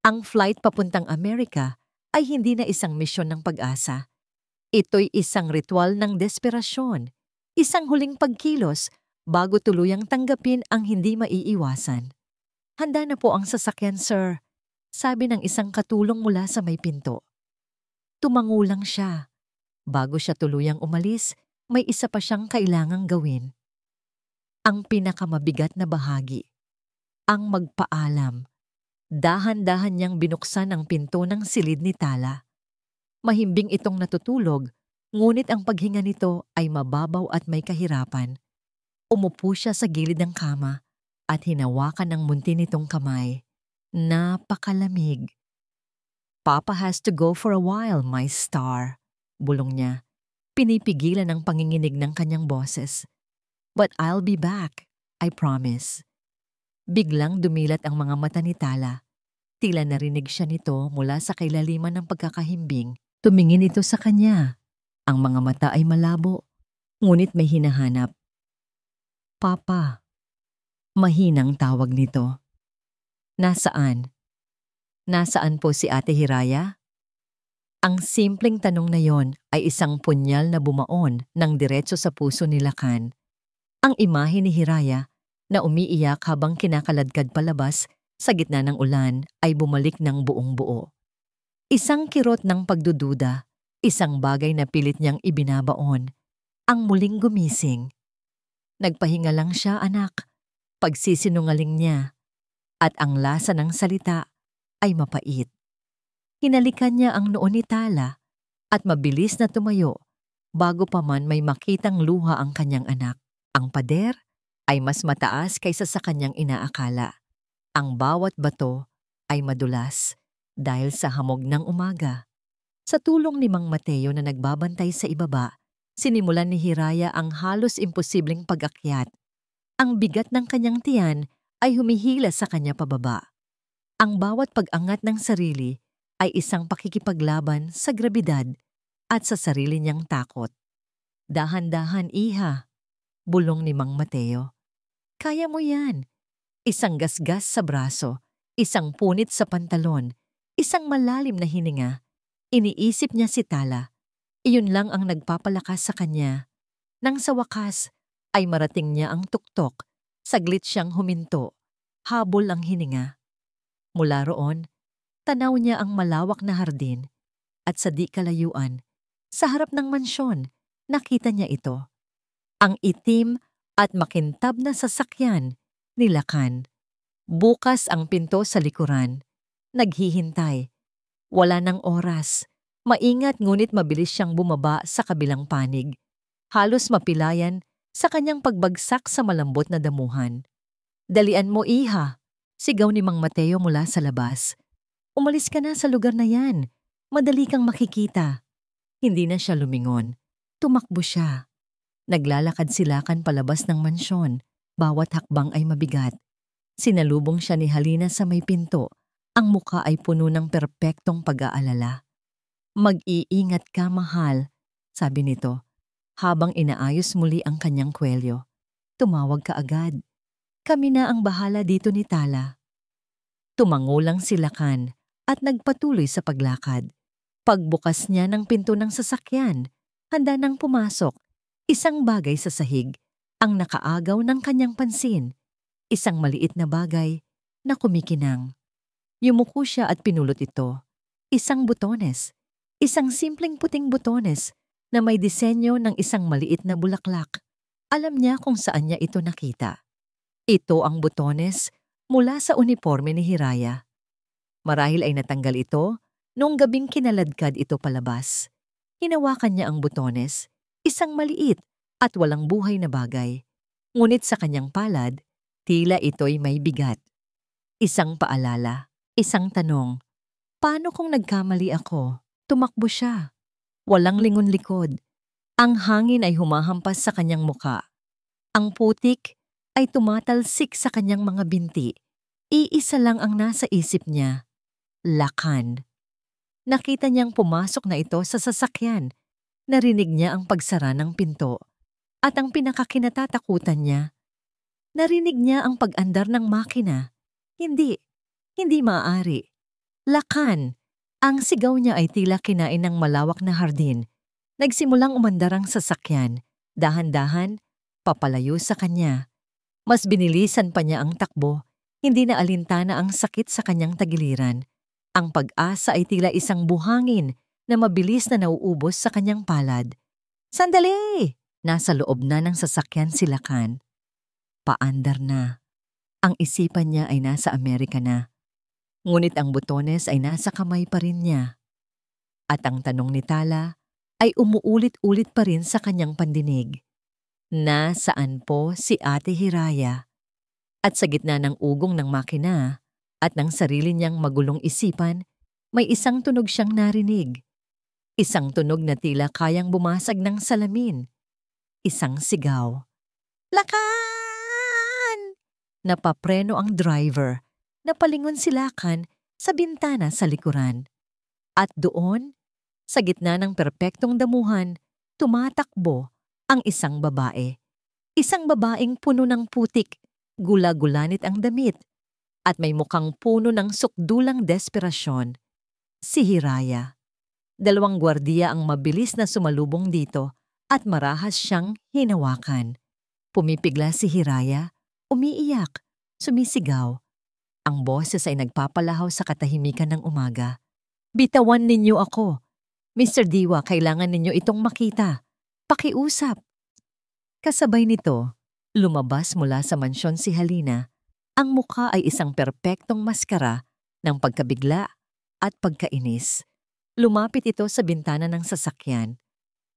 Ang flight papuntang Amerika ay hindi na isang misyon ng pag-asa. Ito'y isang ritual ng desperasyon, isang huling pagkilos bago tuluyang tanggapin ang hindi maiiwasan. "Handa na po ang sasakyan, sir," sabi ng isang katulong mula sa may pinto. Tumango lang siya. Bago siya tuluyang umalis, may isa pa siyang kailangang gawin. Ang pinakamabigat na bahagi, ang magpaalam. Dahan-dahan niyang binuksan ang pinto ng silid ni Tala. Mahimbing itong natutulog, ngunit ang paghinga nito ay mababaw at may kahirapan. Umupo siya sa gilid ng kama at hinawakan ng munti nitong kamay. Napakalamig. "Papa has to go for a while, my star," bulong niya. Pinipigilan ang panginginig ng kanyang boses. "But I'll be back, I promise." Biglang dumilat ang mga mata ni Tala. Tila narinig siya nito mula sa kailaliman ng pagkakahimbing. Tumingin ito sa kanya. Ang mga mata ay malabo, ngunit may hinahanap. "Papa." Mahinang tawag nito. "Nasaan?" "Nasaan po si Ate Hiraya?" Ang simpleng tanong na yon ay isang punyal na bumaon ng diretso sa puso ni Lakan. Ang imahe ni Hiraya na umiiyak habang kinakaladkad palabas sa gitna ng ulan ay bumalik ng buong buo. Isang kirot ng pagdududa, isang bagay na pilit niyang ibinabaon, ang muling gumising. Nagpahinga lang siya, anak. Pagsisinungaling niya. At ang lasa ng salita ay mapait. Hinalikan niya ang noo ni Tala at mabilis na tumayo bago pa man may makitang luha ang kanyang anak. Ang pader ay mas mataas kaysa sa kanyang inaakala. Ang bawat bato ay madulas dahil sa hamog ng umaga. Sa tulong ni Mang Mateo na nagbabantay sa ibaba, sinimulan ni Hiraya ang halos imposibleng pag-akyat. Ang bigat ng kanyang tiyan ay humihila sa kanya pababa. Ang bawat pag-angat ng sarili ay isang pakikipaglaban sa grabidad at sa sarili niyang takot. "Dahan-dahan, iha," bulong ni Mang Mateo. "Kaya mo yan." Isang gasgas sa braso, isang punit sa pantalon, isang malalim na hininga. Iniisip niya si Tala. Iyon lang ang nagpapalakas sa kanya. Nang sa wakas ay marating niya ang tuktok, saglit siyang huminto, habol ang hininga. Mula roon, tanaw niya ang malawak na hardin at sa di kalayuan, sa harap ng mansyon, nakita niya ito. Ang itim at makintab na sasakyan ni Lakan. Bukas ang pinto sa likuran. Naghihintay. Wala ng oras. Maingat ngunit mabilis siyang bumaba sa kabilang panig. Halos mapilayan sa kanyang pagbagsak sa malambot na damuhan. "Dalian mo, iha," sigaw ni Mang Mateo mula sa labas. "Umalis ka na sa lugar na yan. Madali kang makikita." Hindi na siya lumingon. Tumakbo siya. Naglalakad si Lakan palabas ng mansyon. Bawat hakbang ay mabigat. Sinalubong siya ni Halina sa may pinto. Ang muka ay puno ng perpektong pag-aalala. "Mag-iingat ka, mahal," sabi nito, habang inaayos muli ang kanyang kwelyo. "Tumawag ka agad. Kami na ang bahala dito ni Tala." Tumango lang si Lakan at nagpatuloy sa paglakad. Pagbukas niya ng pinto ng sasakyan, handa nang pumasok. Isang bagay sa sahig, Ang nakaagaw ng kanyang pansin, isang maliit na bagay na kumikinang. Yumuko siya at pinulot ito. Isang butones. Isang simpleng puting butones na may disenyo ng isang maliit na bulaklak. Alam niya kung saan niya ito nakita. Ito ang butones mula sa uniforme ni Hiraya. Marahil ay natanggal ito noong gabing kinaladkad ito palabas. Hinawakan niya ang butones, isang maliit at walang buhay na bagay. Ngunit sa kanyang palad, tila ito'y may bigat. Isang paalala, isang tanong. Paano kung nagkamali ako? Tumakbo siya. Walang lingon-likod. Ang hangin ay humahampas sa kanyang muka. Ang putik ay tumatalsik sa kanyang mga binti. Iisa lang ang nasa isip niya. Lakan. Nakita niyang pumasok na ito sa sasakyan. Narinig niya ang pagsara ng pinto. At ang pinakakinatatakutan niya, narinig niya ang pag-andar ng makina. Hindi maaari. Lakan. Ang sigaw niya ay tila kinain ng malawak na hardin. Nagsimulang umandar ang sasakyan. Dahan-dahan, papalayo sa kanya. Mas binilisan pa niya ang takbo. Hindi na alintana ang sakit sa kanyang tagiliran. Ang pag-asa ay tila isang buhangin na mabilis na nauubos sa kanyang palad. Sandali! Nasa loob na ng sasakyan si Lakan. Paandar na. Ang isipan niya ay nasa Amerika na. Ngunit ang butones ay nasa kamay pa rin niya. At ang tanong ni Tala ay umuulit-ulit pa rin sa kanyang pandinig. Nasaan po si Ate Hiraya? At sa gitna ng ugong ng makina at ng sarili niyang magulong isipan, may isang tunog siyang narinig. Isang tunog na tila kayang bumasag ng salamin. Isang sigaw. Lakan! Napapreno ang driver. Napalingon si Lakan sa bintana sa likuran. At doon, sa gitna ng perpektong damuhan, tumatakbo ang isang babae. Isang babaeng puno ng putik, gula-gulanit ang damit, at may mukhang puno ng sukdulang desperasyon. Si Hiraya. 2 gwardiya ang mabilis na sumalubong dito at marahas siyang hinawakan. Pumipigla si Hiraya, umiiyak, sumisigaw. Ang boses ay nagpapalahaw sa katahimikan ng umaga. Bitawan ninyo ako. Mr. Diwa, kailangan ninyo itong makita. Pakiusap. Kasabay nito, lumabas mula sa mansyon si Halina. Ang mukha ay isang perpektong maskara ng pagkabigla at pagkainis. Lumapit ito sa bintana ng sasakyan.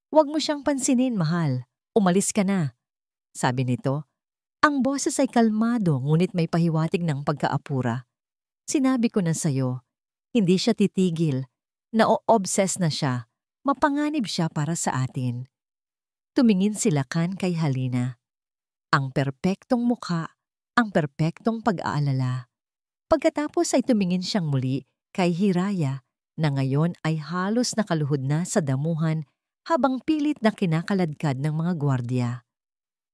Huwag mo siyang pansinin, mahal. Umalis ka na. Sabi nito. Ang boses ay kalmado ngunit may pahiwatig ng pagkaapura. Sinabi ko na sa'yo, hindi siya titigil. Na-o-obsess na siya. Mapanganib siya para sa atin. Tumingin si Lakan kay Halina. Ang perpektong mukha, ang perpektong pag-aalala. Pagkatapos ay tumingin siyang muli kay Hiraya na ngayon ay halos nakaluhod na sa damuhan habang pilit na kinakaladkad ng mga gwardya.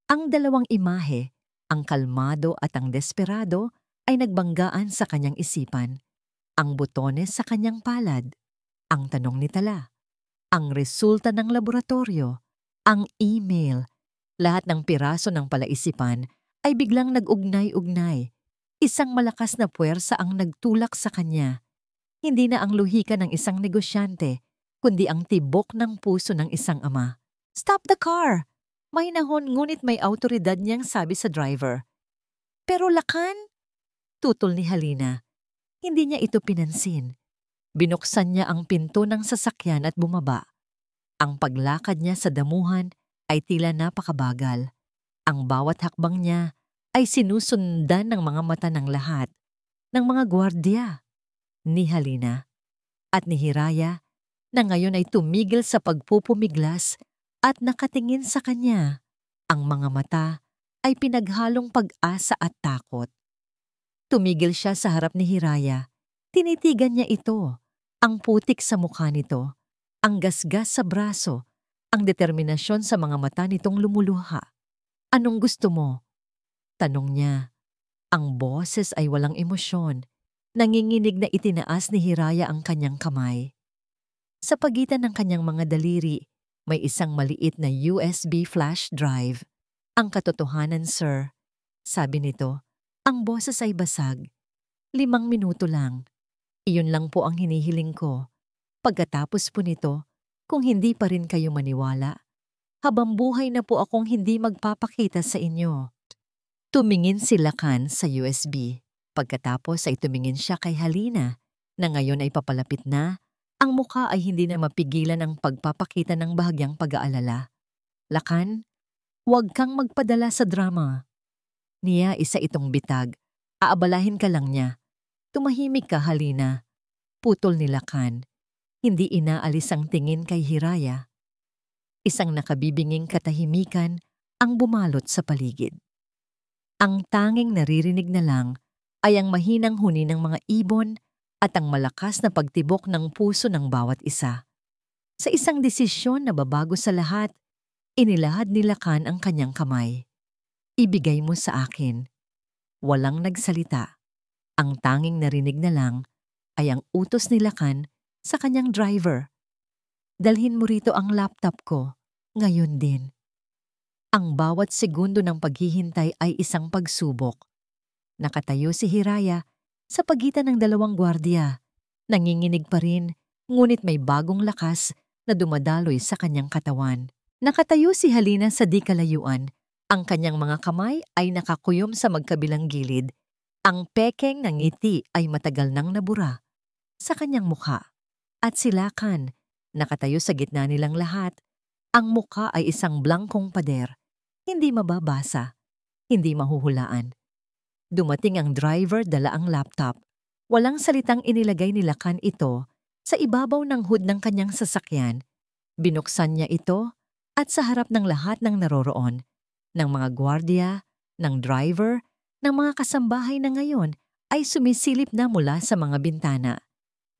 Ang dalawang imahe, ang kalmado at ang desperado, ay nagbanggaan sa kanyang isipan. Ang butones sa kanyang palad, ang tanong ni Tala, ang resulta ng laboratorio, ang email, lahat ng piraso ng palaisipan ay biglang nag-ugnay-ugnay. Isang malakas na puwersa ang nagtulak sa kanya. Hindi na ang luhika ng isang negosyante, kundi ang tibok ng puso ng isang ama. Stop the car! Mahinahon ngunit may awtoridad niyang sabi sa driver. Pero Lakan? Tutol ni Halina. Hindi niya ito pinansin. Binuksan niya ang pinto ng sasakyan at bumaba. Ang paglakad niya sa damuhan ay tila napakabagal. Ang bawat hakbang niya ay sinusundan ng mga mata ng lahat, ng mga gwardya, ni Halina at ni Hiraya na ngayon ay tumigil sa pagpupumiglas at nakatingin sa kanya. Ang mga mata ay pinaghalong pag-asa at takot. Tumigil siya sa harap ni Hiraya. Tinitigan niya ito, ang putik sa mukha nito, ang gasgas sa braso, ang determinasyon sa mga mata nitong lumuluha. Anong gusto mo? Tanong niya. Ang boses ay walang emosyon. Nanginginig na itinaas ni Hiraya ang kanyang kamay. Sa pagitan ng kanyang mga daliri, may isang maliit na USB flash drive. Ang katotohanan, sir, sabi nito, ang boses ay basag. 5 minuto lang. Iyon lang po ang hinihiling ko. Pagkatapos po nito, kung hindi pa rin kayo maniwala, habang buhay na po akong hindi magpapakita sa inyo. Tumingin si Lacan sa USB. Pagkatapos ay tumingin siya kay Halina, na ngayon ay papalapit na. Ang mukha ay hindi na mapigilan ang pagpapakita ng bahagyang pag-aalala. Lacan, huwag kang magpadala sa drama. Niya isa itong bitag. Aabalahin ka lang niya. Tumahimik ka, Halina. Putol ni Lacan. Hindi inaalis ang tingin kay Hiraya. Isang nakabibinging katahimikan ang bumalot sa paligid. Ang tanging naririnig na lang ay ang mahinang huni ng mga ibon at ang malakas na pagtibok ng puso ng bawat isa. Sa isang desisyon na babago sa lahat, inilahad ni Lacan ang kanyang kamay. Ibigay mo sa akin. Walang nagsalita. Ang tanging narinig na lang ay ang utos ni Lacan sa kanyang driver. Dalhin mo rito ang laptop ko, ngayon din. Ang bawat segundo ng paghihintay ay isang pagsubok. Nakatayo si Hiraya sa pagitan ng 2 gwardiya. Nanginginig pa rin, ngunit may bagong lakas na dumadaloy sa kanyang katawan. Nakatayo si Halina sa di kalayuan. Ang kanyang mga kamay ay nakakuyom sa magkabilang gilid. Ang pekeng ng ngiti ay matagal nang nabura sa kanyang mukha. At si Lacan, nakatayo sa gitna nilang lahat. Ang mukha ay isang blangkong pader. Hindi mababasa, hindi mahuhulaan. Dumating ang driver, dala ang laptop. Walang salitang inilagay ni Lacan ito sa ibabaw ng hood ng kanyang sasakyan. Binuksan niya ito at sa harap ng lahat ng naroroon, ng mga gwardiya, ng driver, ng mga kasambahay na ngayon ay sumisilip na mula sa mga bintana.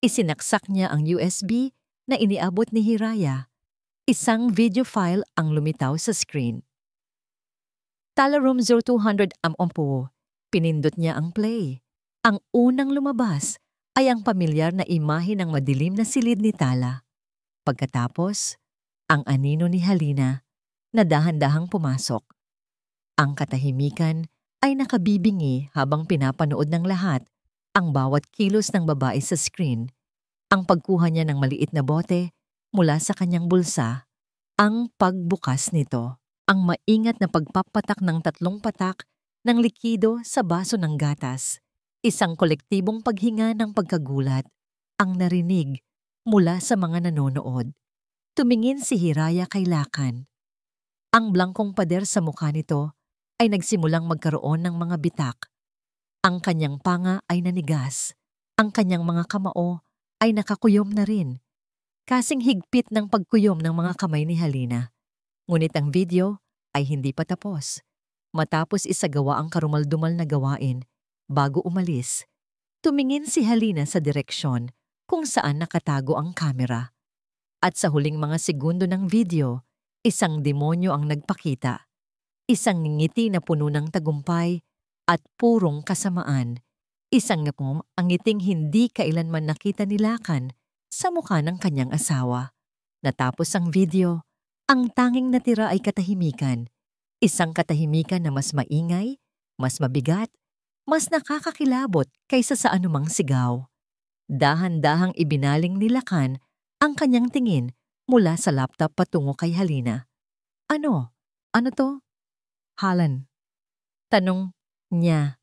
Isinaksak niya ang USB na iniabot ni Hiraya. Isang video file ang lumitaw sa screen. Tala Room 0200 po. Pinindot niya ang play. Ang unang lumabas ay ang pamilyar na imahe ng madilim na silid ni Tala. Pagkatapos, ang anino ni Halina na dahan-dahang pumasok. Ang katahimikan ay nakabibingi habang pinapanood ng lahat ang bawat kilos ng babae sa screen. Ang pagkuha niya ng maliit na bote mula sa kanyang bulsa, ang pagbukas nito, ang maingat na pagpapatak ng 3 patak ng likido sa baso ng gatas, isang kolektibong paghinga ng pagkagulat, ang narinig mula sa mga nanonood. Tumingin si Hiraya kay Lacan. Ang blangkong pader sa mukha nito ay nagsimulang magkaroon ng mga bitak. Ang kanyang panga ay nanigas. Ang kanyang mga kamao ay nakakuyom na rin. Kasing higpit ng pagkuyom ng mga kamay ni Halina. Ngunit ang video ay hindi pa tapos. Matapos isagawa ang karumaldumal na gawain, bago umalis, tumingin si Halina sa direksyon kung saan nakatago ang kamera. At sa huling mga segundo ng video, isang demonyo ang nagpakita. Isang ngiti na puno ng tagumpay at purong kasamaan. Isang ngapom ang ngiting hindi kailanman nakita ni Lacan sa mukha ng kanyang asawa. Natapos ang video, ang tanging natira ay katahimikan. Isang katahimikan na mas maingay, mas mabigat, mas nakakakilabot kaysa sa anumang sigaw. Dahan-dahang ibinaling ni Lacan ang kanyang tingin mula sa laptop patungo kay Halina. Ano? Ano to? Halan. Tanong niya.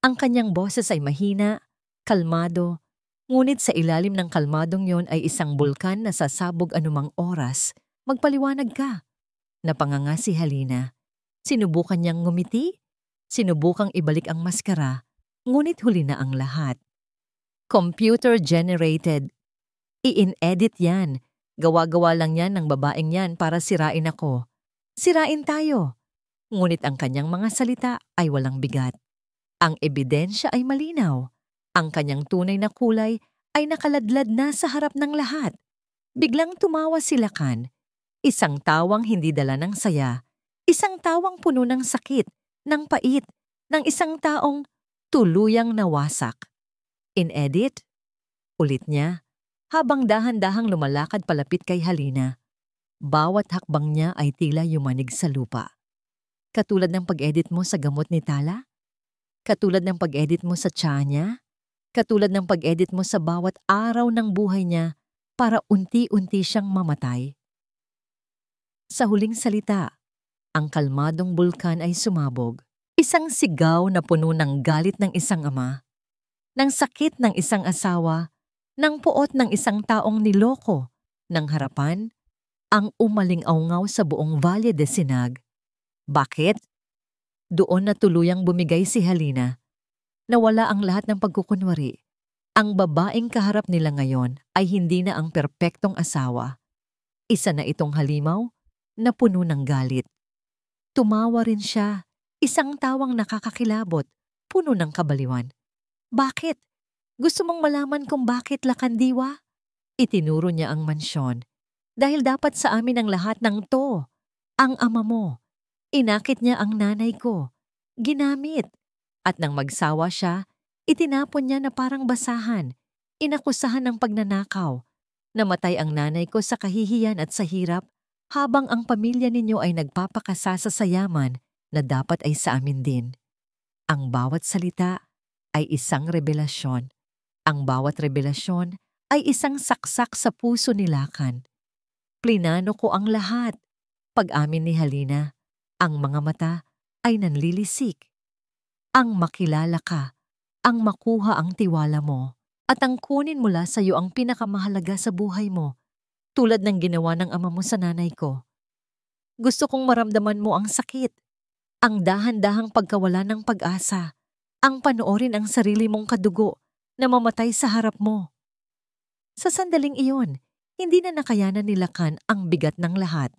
Ang kanyang boses ay mahina, kalmado, ngunit sa ilalim ng kalmadong yon ay isang bulkan na sasabog anumang oras. Magpaliwanag ka. Napanganga si Halina. Sinubukan niyang ngumiti, sinubukang ibalik ang maskara, ngunit huli na ang lahat. Computer-generated. I-in-edit yan. Gawa-gawa lang yan ng babaeng yan para sirain ako. Sirain tayo. Ngunit ang kanyang mga salita ay walang bigat. Ang ebidensya ay malinaw. Ang kanyang tunay na kulay ay nakaladlad na sa harap ng lahat. Biglang tumawa si Lacan. Isang tawang hindi dala ng saya. Isang tawang puno ng sakit, ng pait, ng isang taong tuluyang nawasak. In-edit? Ulit niya, habang dahan-dahang lumalakad palapit kay Halina. Bawat hakbang niya ay tila yumanig sa lupa. Katulad ng pag-edit mo sa gamot ni Tala? Katulad ng pag-edit mo sa tiya niya? Katulad ng pag-edit mo sa bawat araw ng buhay niya para unti-unti siyang mamatay? Sa huling salita, ang kalmadong bulkan ay sumabog. Isang sigaw na puno ng galit ng isang ama, ng sakit ng isang asawa, ng puot ng isang taong niloko, ng harapan, ang umaling-awngaw sa buong Valle de Sinag. Bakit? Doon na tuluyang bumigay si Halina. Nawala ang lahat ng pagkukunwari. Ang babaeng kaharap nila ngayon ay hindi na ang perpektong asawa. Isa na itong halimaw na puno ng galit. Tumawa rin siya, isang tawang nakakakilabot, puno ng kabaliwan. Bakit? Gusto mong malaman kung bakit, Lakandiwa? Itinuro niya ang mansyon. Dahil dapat sa amin ang lahat ng to. Ang ama mo. Inakit niya ang nanay ko. Ginamit. At nang magsawa siya, itinapon niya na parang basahan. Inakusahan ng pagnanakaw. Namatay ang nanay ko sa kahihiyan at sa hirap habang ang pamilya ninyo ay nagpapakasa sa sayaman na dapat ay sa amin din. Ang bawat salita ay isang revelasyon. Ang bawat revelasyon ay isang saksak sa puso ni Lakan. Plinano ko ang lahat. Pag-amin ni Halina, ang mga mata ay nanlilisik. Ang makilala ka, ang makuha ang tiwala mo, at ang kunin mula sa iyo ang pinakamahalaga sa buhay mo, tulad ng ginawa ng ama mo sa nanay ko. Gusto kong maramdaman mo ang sakit, ang dahan-dahang pagkawala ng pag-asa, ang panoorin ang sarili mong kadugo na mamatay sa harap mo. Sa sandaling iyon, hindi na nakayanan ni Lakan ang bigat ng lahat.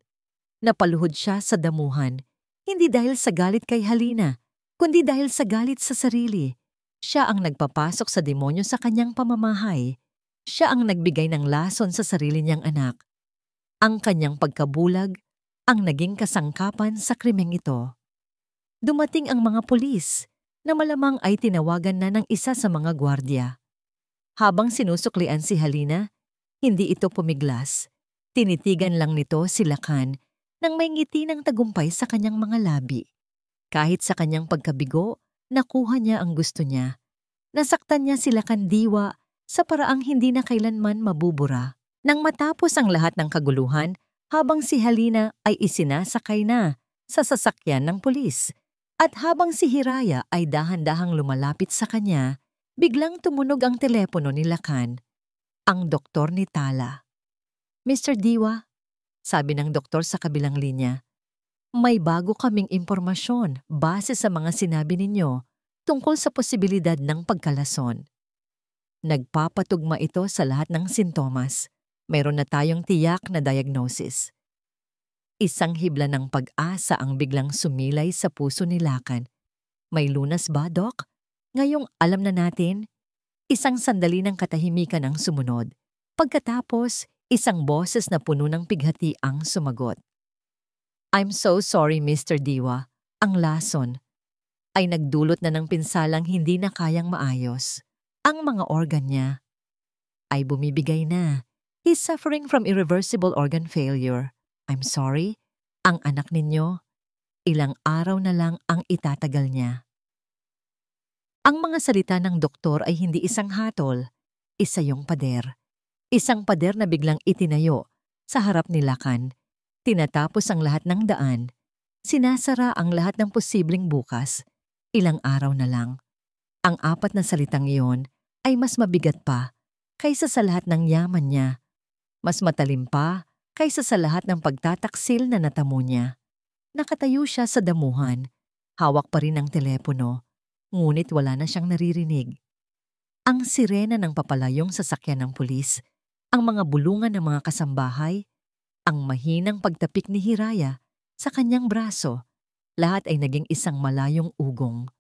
Napaluhod siya sa damuhan, hindi dahil sa galit kay Halina, kundi dahil sa galit sa sarili. Siya ang nagpapasok sa demonyo sa kanyang pamamahay. Siya ang nagbigay ng lason sa sarili niyang anak. Ang kanyang pagkabulag ang naging kasangkapan sa krimeng ito. Dumating ang mga pulis na malamang ay tinawagan na ng isa sa mga gwardya. Habang sinusuklian si Halina, hindi ito pumiglas. Tinitigan lang nito si Lakan nang may ngiti ng tagumpay sa kanyang mga labi. Kahit sa kanyang pagkabigo, nakuha niya ang gusto niya. Nasaktan niya si Lakandiwa sa paraang hindi na kailanman mabubura. Nang matapos ang lahat ng kaguluhan, habang si Halina ay isinasakay na sa sasakyan ng pulis, at habang si Hiraya ay dahan-dahang lumalapit sa kanya, biglang tumunog ang telepono ni Lakan. Ang doktor ni Tala. Mr. Diwa, sabi ng doktor sa kabilang linya, may bago kaming impormasyon base sa mga sinabi ninyo tungkol sa posibilidad ng pagkalason. Nagpapatugma ito sa lahat ng sintomas. Mayroon na tayong tiyak na diagnosis. Isang hibla ng pag-asa ang biglang sumilay sa puso ni Lakan. May lunas ba, Doc? Ngayong alam na natin? Isang sandali ng katahimikan ang sumunod. Pagkatapos, isang boses na puno ng pighati ang sumagot. I'm so sorry, Mr. Diwa. Ang lason ay nagdulot na ng pinsalang hindi na kayang maayos. Ang mga organ niya ay bumibigay na. He's suffering from irreversible organ failure. I'm sorry, ang anak ninyo, ilang araw na lang ang itatagal niya. Ang mga salita ng doktor ay hindi isang hatol, isa yung pader. Isang pader na biglang itinayo sa harap ni Lakan. Tinatapos ang lahat ng daan. Sinasara ang lahat ng posibleng bukas. Ilang araw na lang. Ang apat na salitang iyon ay mas mabigat pa kaysa sa lahat ng yaman niya. Mas matalim pa kaysa sa lahat ng pagtataksil na natamo niya. Nakatayo siya sa damuhan. Hawak pa rin ang telepono. Ngunit wala na siyang naririnig. Ang sirena ng papalayong sasakyan ng pulis, ang mga bulungan ng mga kasambahay, ang mahinang pagtapik ni Hiraya sa kanyang braso, lahat ay naging isang malayong ugong.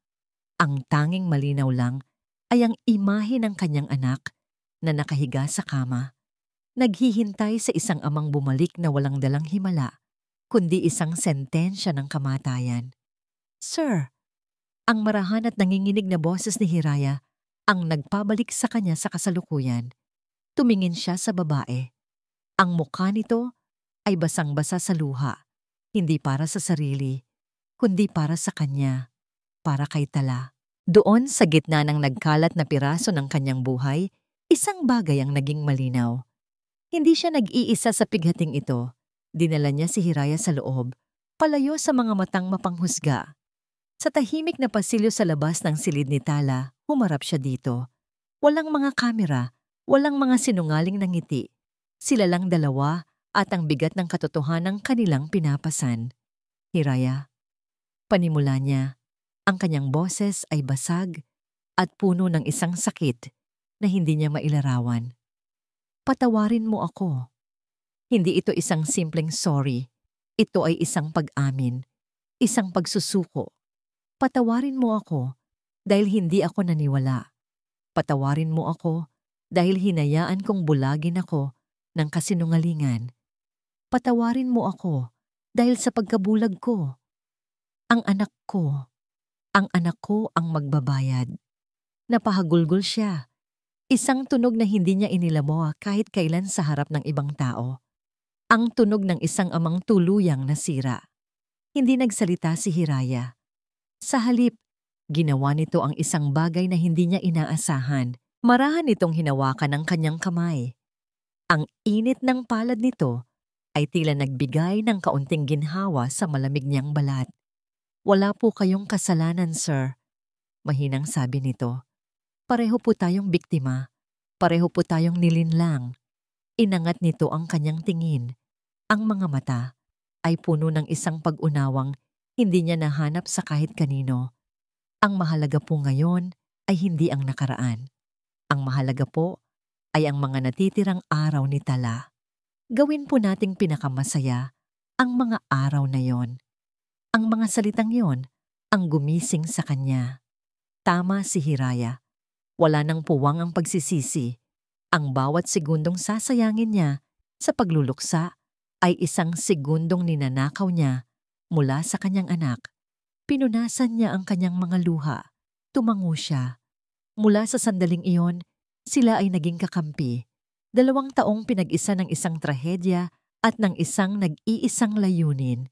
Ang tanging malinaw lang ay ang imahe ng kanyang anak na nakahiga sa kama. Naghihintay sa isang amang bumalik na walang dalang himala, kundi isang sentensya ng kamatayan. Sir, ang marahan at nanginginig na boses ni Hiraya ang nagpabalik sa kanya sa kasalukuyan. Tumingin siya sa babae. Ang mukha nito ay basang-basa sa luha, hindi para sa sarili, kundi para sa kanya, para kay Tala. Doon sa gitna ng nagkalat na piraso ng kanyang buhay, isang bagay ang naging malinaw. Hindi siya nag-iisa sa pighating ito. Dinala niya si Hiraya sa loob, palayo sa mga matang mapanghusga. Sa tahimik na pasilyo sa labas ng silid ni Tala, humarap siya dito. Walang mga kamera, walang mga sinungaling na ngiti. Sila lang dalawa at ang bigat ng katotohanang kanilang pinapasan. Hiraya, panimula niya, ang kanyang boses ay basag at puno ng isang sakit na hindi niya mailarawan. Patawarin mo ako. Hindi ito isang simpleng sorry. Ito ay isang pag-amin, isang pagsusuko. Patawarin mo ako dahil hindi ako naniwala. Patawarin mo ako dahil hinayaan kong bulagin ako ng kasinungalingan. Patawarin mo ako dahil sa pagkabulag ko. Ang anak ko ang magbabayad. Napahagulgol siya. Isang tunog na hindi niya inilamoa kahit kailan sa harap ng ibang tao. Ang tunog ng isang amang tuluyang nasira. Hindi nagsalita si Hiraya. Sa halip, ginawa nito ang isang bagay na hindi niya inaasahan. Marahan nitong hinawakan ng kanyang kamay. Ang init ng palad nito ay tila nagbigay ng kaunting ginhawa sa malamig niyang balat. Wala po kayong kasalanan, sir. Mahinang sabi nito. Pareho po tayong biktima. Pareho po tayong nilinlang. Inangat nito ang kanyang tingin. Ang mga mata ay puno ng isang pag-unawang hindi niya nahanap sa kahit kanino. Ang mahalaga po ngayon ay hindi ang nakaraan. Ang mahalaga po ay ang mga natitirang araw ni Tala. Gawin po nating pinakamasaya ang mga araw na yon. Ang mga salitang yon ang gumising sa kanya. Tama si Hiraya. Wala nang puwang ang pagsisisi. Ang bawat segundong sasayangin niya sa pagluluksa ay isang segundong ninanakaw niya mula sa kanyang anak. Pinunasan niya ang kanyang mga luha. Tumango siya. Mula sa sandaling iyon, sila ay naging kakampi. 2 taong pinag-isa ng isang trahedya at ng isang nag-iisang layunin.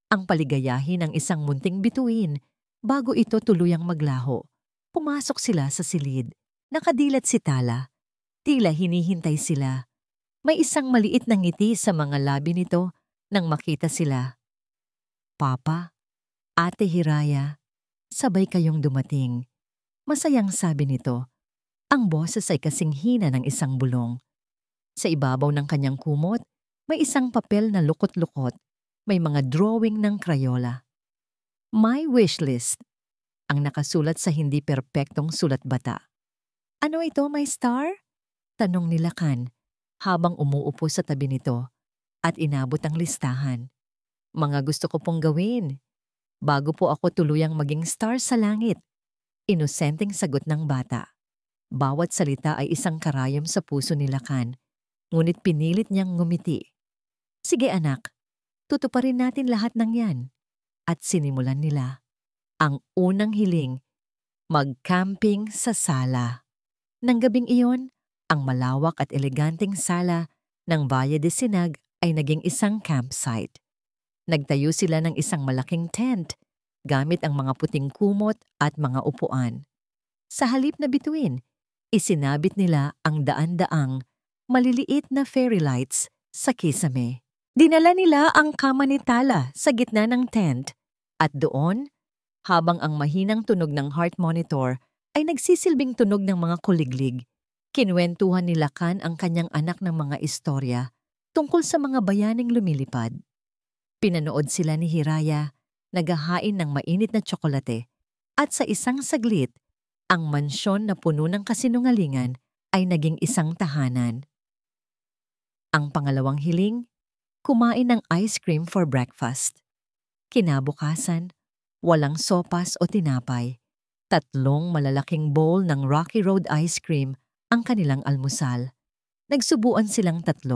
Ang paligayahin ng isang munting bituin bago ito tuluyang maglaho. Pumasok sila sa silid. Nakadilat si Tala. Tila hinihintay sila. May isang maliit na ngiti sa mga labi nito nang makita sila. Papa, Ate Hiraya, sabay kayong dumating. Masayang sabi nito. Ang boses ay kasing hina ng isang bulong. Sa ibabaw ng kanyang kumot, may isang papel na lukot-lukot. May mga drawing ng Crayola. My wish list. Ang nakasulat sa hindi perpektong sulat bata. Ano ito, my star? Tanong ni Lakan habang umuupo sa tabi nito at inabot ang listahan. Mga gusto ko pong gawin. Bago po ako tuluyang maging star sa langit. Inosenteng sagot ng bata. Bawat salita ay isang karayom sa puso ni Lakan, ngunit pinilit niyang ngumiti. Sige anak, tutuparin natin lahat ng yan. At sinimulan nila. Ang unang hiling, mag-camping sa sala. Nang gabing iyon, ang malawak at eleganteng sala ng Valle de Sinag ay naging isang campsite. Nagtayo sila ng isang malaking tent gamit ang mga puting kumot at mga upuan. Sa halip na bituin, isinabit nila ang daan-daang maliliit na fairy lights sa kisame. Dinala nila ang kama ni Tala sa gitna ng tent at doon, habang ang mahinang tunog ng heart monitor ay nagsisilbing tunog ng mga kuliglig, kinwentuhan ni Lakan ang kanyang anak ng mga istorya tungkol sa mga bayaning lumilipad. Pinanood sila ni Hiraya, naghahain ng mainit na tsokolate, at sa isang saglit, ang mansyon na puno ng kasinungalingan ay naging isang tahanan. Ang pangalawang hiling, kumain ng ice cream for breakfast. Kinabukasan, walang sopas o tinapay. 3 malalaking bowl ng Rocky Road ice cream ang kanilang almusal. Nagsubuan silang 3,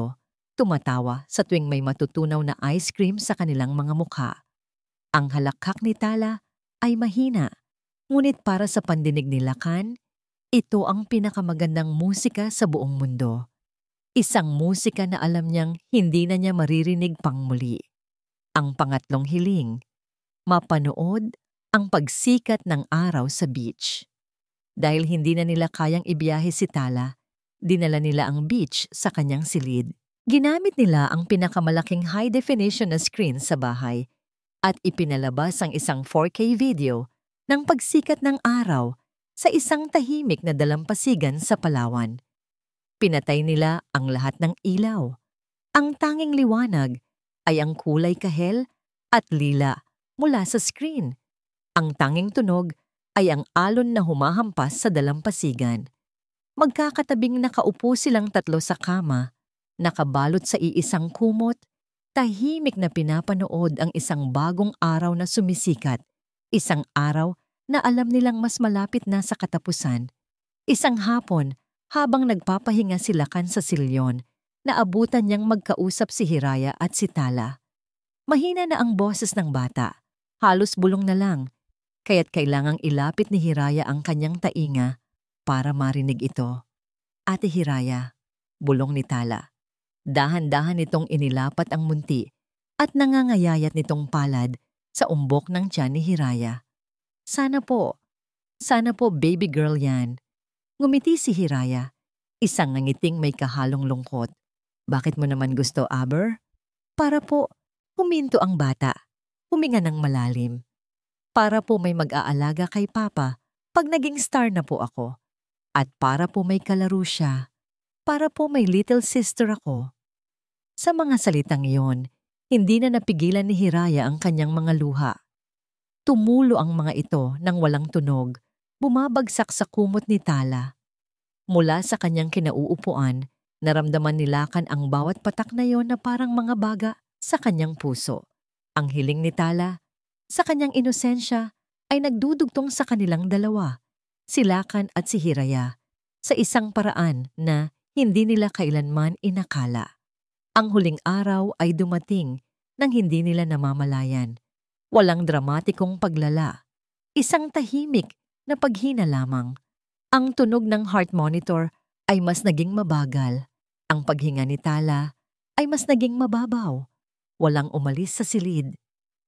tumatawa sa tuwing may matutunaw na ice cream sa kanilang mga mukha. Ang halakhak ni Tala ay mahina, ngunit para sa pandinig ni Lakan, ito ang pinakamagandang musika sa buong mundo. Isang musika na alam niyang hindi na niya maririnig pang muli. Ang pangatlong hiling, mapanood ang pagsikat ng araw sa beach. Dahil hindi na nila kayang ibiyahe si Tala, dinala nila ang beach sa kanyang silid. Ginamit nila ang pinakamalaking high-definition na screen sa bahay at ipinalabas ang isang 4K video ng pagsikat ng araw sa isang tahimik na dalampasigan sa Palawan. Pinatay nila ang lahat ng ilaw. Ang tanging liwanag ay ang kulay kahel at lila mula sa screen. Ang tanging tunog ay ang alon na humahampas sa dalampasigan. Magkakatabing nakaupo silang tatlo sa kama, nakabalot sa iisang kumot, tahimik na pinapanood ang isang bagong araw na sumisikat, isang araw na alam nilang mas malapit na sa katapusan. Isang hapon, habang nagpapahinga si Lakan sa silyon, naabutan niyang magkausap si Hiraya at si Tala. Mahina na ang boses ng bata, halos bulong na lang, kaya't kailangang ilapit ni Hiraya ang kanyang tainga para marinig ito. Ate Hiraya, bulong ni Tala. Dahan-dahan nitong inilapat ang munti at nangangayayat nitong palad sa umbok ng tiyan ni Hiraya. Sana po baby girl yan. Ngumiti si Hiraya, isang ngiting may kahalong lungkot. Bakit mo naman gusto, Aber? Para po, huminto ang bata, huminga ng malalim. Para po may mag-aalaga kay Papa pag naging star na po ako. At para po may kalaro siya, para po may little sister ako. Sa mga salitang iyon, hindi na napigilan ni Hiraya ang kanyang mga luha. Tumulo ang mga ito nang walang tunog, bumabagsak sa kumot ni Tala. Mula sa kanyang kinauupuan, naramdaman ni Lakan ang bawat patak na yon na parang mga baga sa kanyang puso. Ang hiling ni Tala, sa kanyang inosensya, ay nagdudugtong sa kanilang dalawa, si Lakan at si Hiraya, sa isang paraan na hindi nila kailanman inakala. Ang huling araw ay dumating nang hindi nila namamalayan. Walang dramatikong paglala. Isang tahimik na paghina lamang. Ang tunog ng heart monitor ay mas naging mabagal. Ang paghinga ni Tala ay mas naging mababaw. Walang umalis sa silid.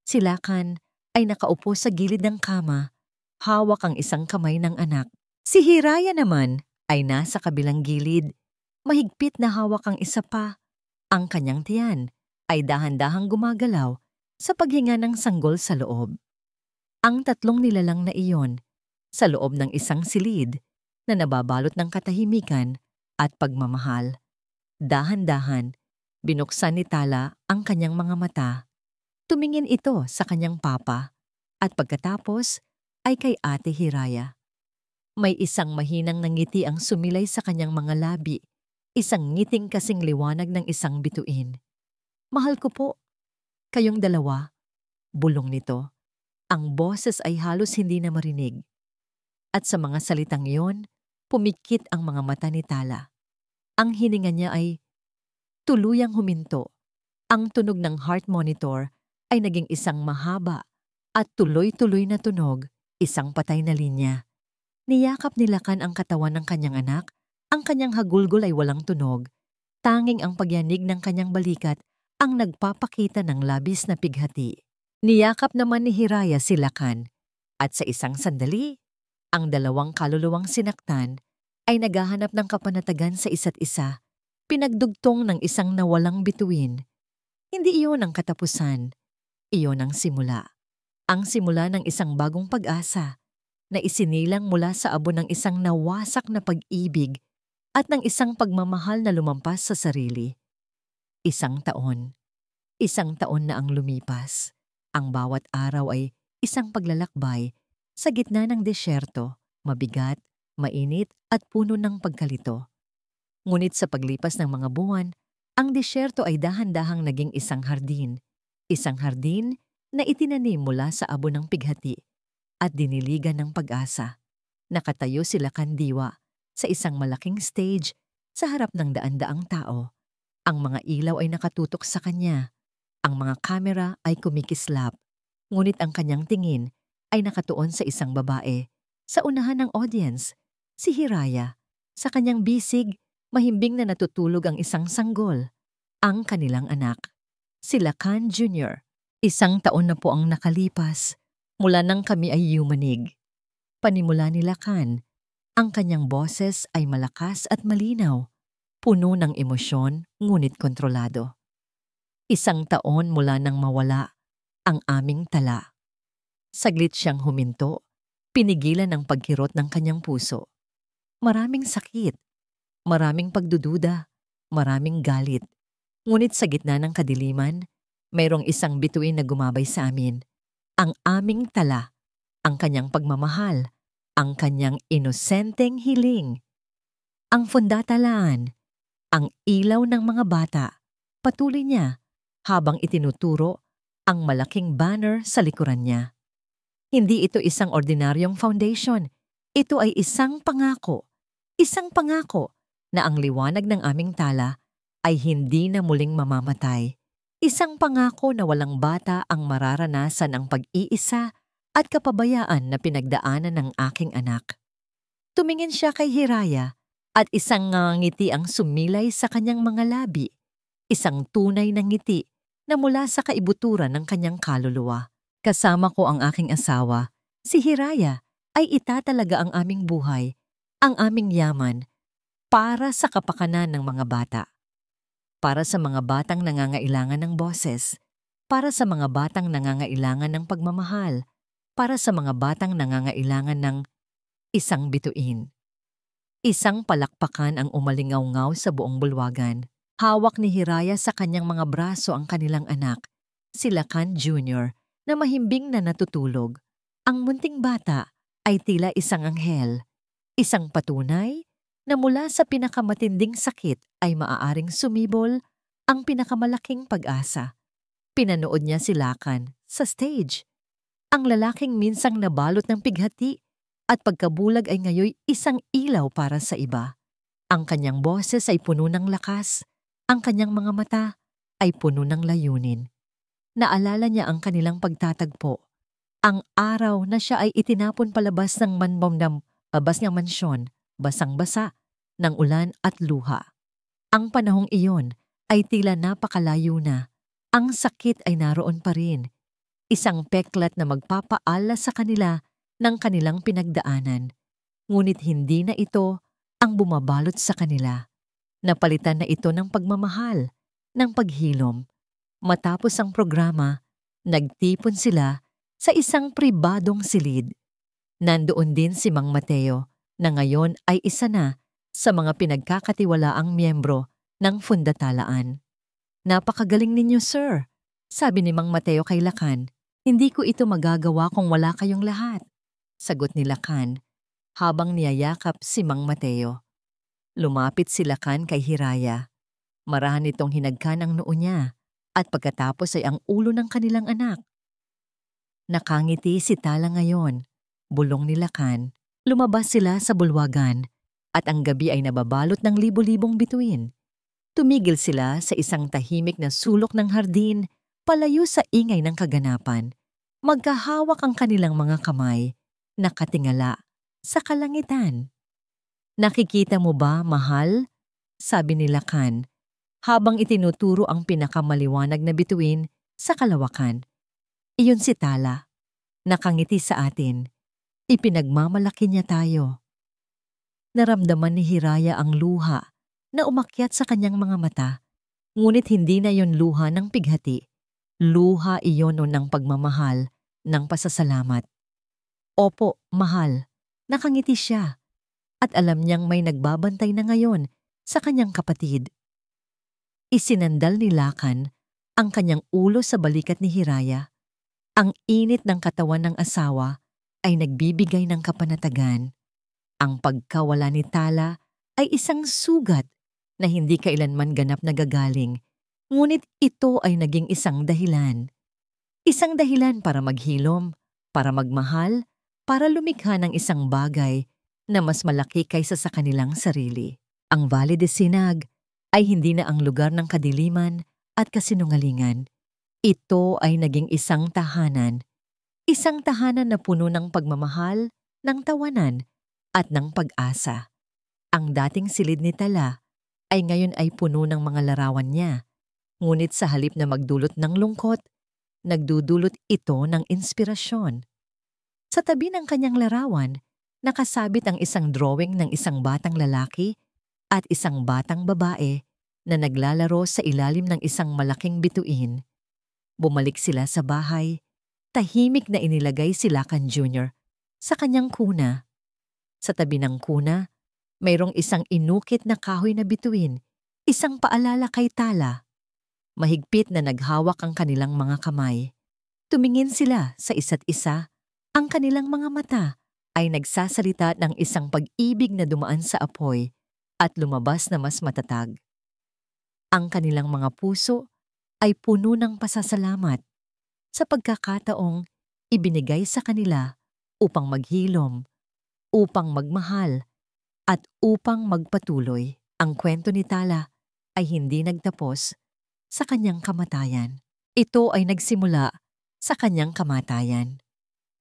Si Lakan ay nakaupo sa gilid ng kama, hawak ang isang kamay ng anak. Si Hiraya naman ay nasa kabilang gilid, mahigpit na hawak ang isa pa. Ang kanyang tiyan ay dahan-dahang gumagalaw sa paghinga ng sanggol sa loob. Ang tatlong nilalang na iyon, sa loob ng isang silid na nababalot ng katahimikan at pagmamahal. Dahan-dahan, binuksan ni Tala ang kanyang mga mata. Tumingin ito sa kanyang papa at pagkatapos ay kay Ate Hiraya. May isang mahinang ngiti ang sumilay sa kanyang mga labi, isang ngiting kasing liwanag ng isang bituin. Mahal ko po. Kayong dalawa, bulong nito. Ang boses ay halos hindi na marinig. At sa mga salitang iyon, pumikit ang mga mata ni Tala. Ang hininga niya ay tuluyang huminto. Ang tunog ng heart monitor ay naging isang mahaba at tuloy-tuloy na tunog, isang patay na linya. Niyakap ni Lakan ang katawan ng kanyang anak, ang kanyang hagulgol ay walang tunog. Tanging ang pagyanig ng kanyang balikat ang nagpapakita ng labis na pighati. Niyakap naman ni Hiraya si Lakan, at sa isang sandali, ang dalawang kaluluwang sinaktan ay naghahanap ng kapanatagan sa isa't isa, pinagdugtong ng isang nawalang bituin. Hindi iyon ang katapusan, iyon ang simula. Ang simula ng isang bagong pag-asa na isinilang mula sa abo ng isang nawasak na pag-ibig at ng isang pagmamahal na lumampas sa sarili. Isang taon na ang lumipas. Ang bawat araw ay isang paglalakbay sa gitna ng desyerto, mabigat, mainit at puno ng pagkalito. Ngunit sa paglipas ng mga buwan, ang desyerto ay dahan-dahang naging isang hardin na itinanim mula sa abo ng pighati at diniligan ng pag-asa. Nakatayo sila kandiwa sa isang malaking stage sa harap ng daan-daang tao. Ang mga ilaw ay nakatutok sa kanya. Ang mga kamera ay kumikislap. Ngunit ang kanyang tingin ay nakatuon sa isang babae. Sa unahan ng audience, si Hiraya. Sa kanyang bisig, mahimbing na natutulog ang isang sanggol. Ang kanilang anak, si Lakan Jr., 1 taon na po ang nakalipas mula nang kami ay yumanig. Panimula ni Lakan, ang kanyang boses ay malakas at malinaw, puno ng emosyon ngunit kontrolado. 1 taon mula nang mawala ang aming tala. Saglit siyang huminto, pinigilan ang pagkirot ng kanyang puso. Maraming sakit, maraming pagdududa, maraming galit. Ngunit sa gitna ng kadiliman, mayroong isang bituin na gumabay sa amin. Ang aming tala, ang kanyang pagmamahal, ang kanyang inosenteng hiling. Ang fundatalaan, ang ilaw ng mga bata, patuloy niya habang itinuturo ang malaking banner sa likuran niya. Hindi ito isang ordinaryong foundation. Ito ay isang pangako na ang liwanag ng aming tala ay hindi na muling mamamatay. Isang pangako na walang bata ang mararanasan ang pag-iisa at kapabayaan na pinagdaanan ng aking anak. Tumingin siya kay Hiraya at isang ngiti ang sumilay sa kanyang mga labi, isang tunay na ngiti na mula sa kaibuturan ng kanyang kaluluwa. Kasama ko ang aking asawa, si Hiraya, ay itatalaga ang aming buhay, ang aming yaman, para sa kapakanan ng mga bata. Para sa mga batang nangangailangan ng boses, para sa mga batang nangangailangan ng pagmamahal, para sa mga batang nangangailangan ng isang bituin. Isang palakpakan ang umalingaw-ngaw sa buong bulwagan. Hawak ni Hiraya sa kanyang mga braso ang kanilang anak, si Lakan Jr., na mahimbing na natutulog. Ang munting bata ay tila isang anghel, isang patunay na mula sa pinakamatinding sakit ay maaaring sumibol ang pinakamalaking pag-asa. Pinanood niya si Lakan sa stage. Ang lalaking minsang nabalot ng pighati at pagkabulag ay ngayoy isang ilaw para sa iba. Ang kanyang boses ay puno ng lakas, ang kanyang mga mata ay puno ng layunin. Naalala niya ang kanilang pagtatagpo, ang araw na siya ay itinapon palabas ng mansyon, basang-basa, ng ulan at luha. Ang panahong iyon ay tila napakalayo na. Ang sakit ay naroon pa rin. Isang peklat na magpapaala sa kanila ng kanilang pinagdaanan. Ngunit hindi na ito ang bumabalot sa kanila. Napalitan na ito ng pagmamahal, ng paghilom. Matapos ang programa, nagtipon sila sa isang pribadong silid. Nandoon din si Mang Mateo na ngayon ay isa na sa mga pinagkakatiwalaang miyembro ng fundatalaan. "Napakagaling ninyo, sir," sabi ni Mang Mateo kay Lakan. "Hindi ko ito magagawa kung wala kayong lahat," sagot ni Lakan habang niyayakap si Mang Mateo. Lumapit si Lakan kay Hiraya. Marahan itong hinagkan ang noo niya at pagkatapos ay ang ulo ng kanilang anak. Nakangiti si Tala ngayon, bulong ni Lakan. Lumabas sila sa bulwagan at ang gabi ay nababalot ng libo-libong bituin. Tumigil sila sa isang tahimik na sulok ng hardin, palayo sa ingay ng kaganapan. Magkahawak ang kanilang mga kamay, nakatingala sa kalangitan. "Nakikita mo ba, mahal?" sabi ni Lakan, habang itinuturo ang pinakamaliwanag na bituin sa kalawakan. Iyon si Tala. Nakangiti sa atin. Ipinagmamalaki niya tayo. Naramdaman ni Hiraya ang luha na umakyat sa kanyang mga mata. Ngunit hindi na yon luha ng pighati. Luha iyon ng pagmamahal, ng pasasalamat. "Opo, mahal." Nakangiti siya. At alam niyang may nagbabantay na ngayon sa kanyang kapatid. Isinandal ni Lakan ang kanyang ulo sa balikat ni Hiraya. Ang init ng katawan ng asawa ay nagbibigay ng kapanatagan. Ang pagkawala ni Tala ay isang sugat na hindi kailanman ganap na gagaling, ngunit ito ay naging isang dahilan. Isang dahilan para maghilom, para magmahal, para lumikha ng isang bagay na mas malaki kaysa sa kanilang sarili. Ang Valle de Sinag ay hindi na ang lugar ng kadiliman at kasinungalingan. Ito ay naging isang tahanan na puno ng pagmamahal, ng tawanan, at ng pag-asa. Ang dating silid ni Tala ay ngayon ay puno ng mga larawan niya, ngunit sa halip na magdulot ng lungkot, nagdudulot ito ng inspirasyon. Sa tabi ng kanyang larawan, nakasabit ang isang drawing ng isang batang lalaki at isang batang babae na naglalaro sa ilalim ng isang malaking bituin. Bumalik sila sa bahay, tahimik na inilagay si Lakan Jr. sa kanyang kuna. Sa tabi ng kuna, mayroong isang inukit na kahoy na bituin, isang paalala kay Tala. Mahigpit na naghawak ang kanilang mga kamay. Tumingin sila sa isa't isa. Ang kanilang mga mata ay nagsasalita ng isang pag-ibig na dumaan sa apoy at lumabas na mas matatag. Ang kanilang mga puso ay puno ng pasasalamat sa pagkakataong ibinigay sa kanila upang maghilom, upang magmahal, at upang magpatuloy. Ang kwento ni Tala ay hindi nagtapos sa kanyang kamatayan. Ito ay nagsimula sa kanyang kamatayan.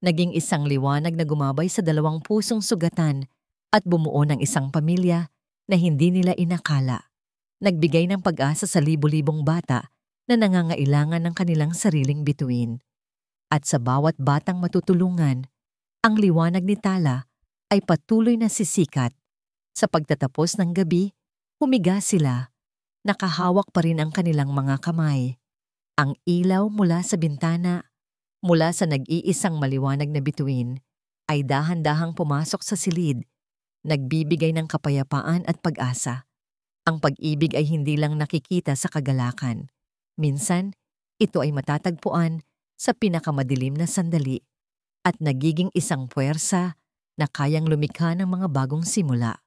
Naging isang liwanag na gumabay sa dalawang pusong sugatan at bumuo ng isang pamilya na hindi nila inakala. Nagbigay ng pag-asa sa libo-libong bata na nangangailangan ng kanilang sariling bituin. At sa bawat batang matutulungan, ang liwanag ni Tala ay patuloy na sisikat. Sa pagtatapos ng gabi, humiga sila. Nakahawak pa rin ang kanilang mga kamay. Ang ilaw mula sa bintana, mula sa nag-iisang maliwanag na bituin, ay dahan-dahang pumasok sa silid, nagbibigay ng kapayapaan at pag-asa. Ang pag-ibig ay hindi lang nakikita sa kagalakan. Minsan, ito ay matatagpuan sa pinakamadilim na sandali at nagiging isang puwersa na kayang lumikha ng mga bagong simula.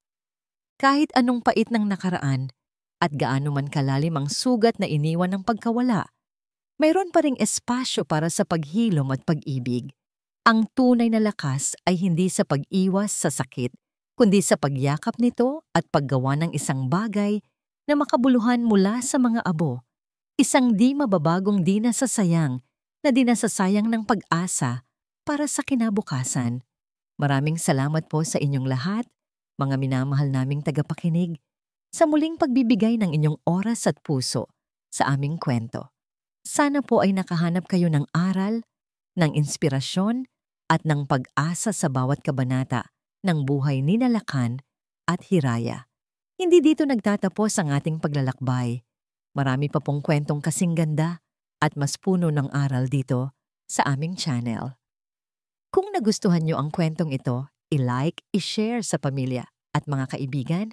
Kahit anong pait ng nakaraan at gaano man kalalim ang sugat na iniwan ng pagkawala, mayroon pa ring espasyo para sa paghilom at pag-ibig. Ang tunay na lakas ay hindi sa pag-iwas sa sakit, kundi sa pagyakap nito at paggawa ng isang bagay na makabuluhan mula sa mga abo. Isang di mababagong di nasasayang na dinasasayang ng pag-asa para sa kinabukasan. Maraming salamat po sa inyong lahat, mga minamahal naming tagapakinig, sa muling pagbibigay ng inyong oras at puso sa aming kwento. Sana po ay nakahanap kayo ng aral, ng inspirasyon at ng pag-asa sa bawat kabanata ng buhay ni Lakan at Hiraya. Hindi dito nagtatapos ang ating paglalakbay. Marami pa pong kwentong kasing ganda at mas puno ng aral dito sa aming channel. Kung nagustuhan nyo ang kwentong ito, i-like, i-share sa pamilya at mga kaibigan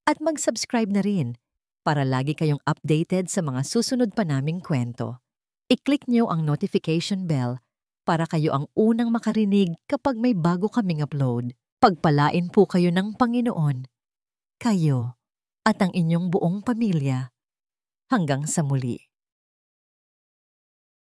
at mag-subscribe na rin para lagi kayong updated sa mga susunod pa naming kwento. I-click nyo ang notification bell para kayo ang unang makarinig kapag may bago kaming upload. Pagpalain po kayo ng Panginoon, kayo at ang inyong buong pamilya. Hanggang sa muli.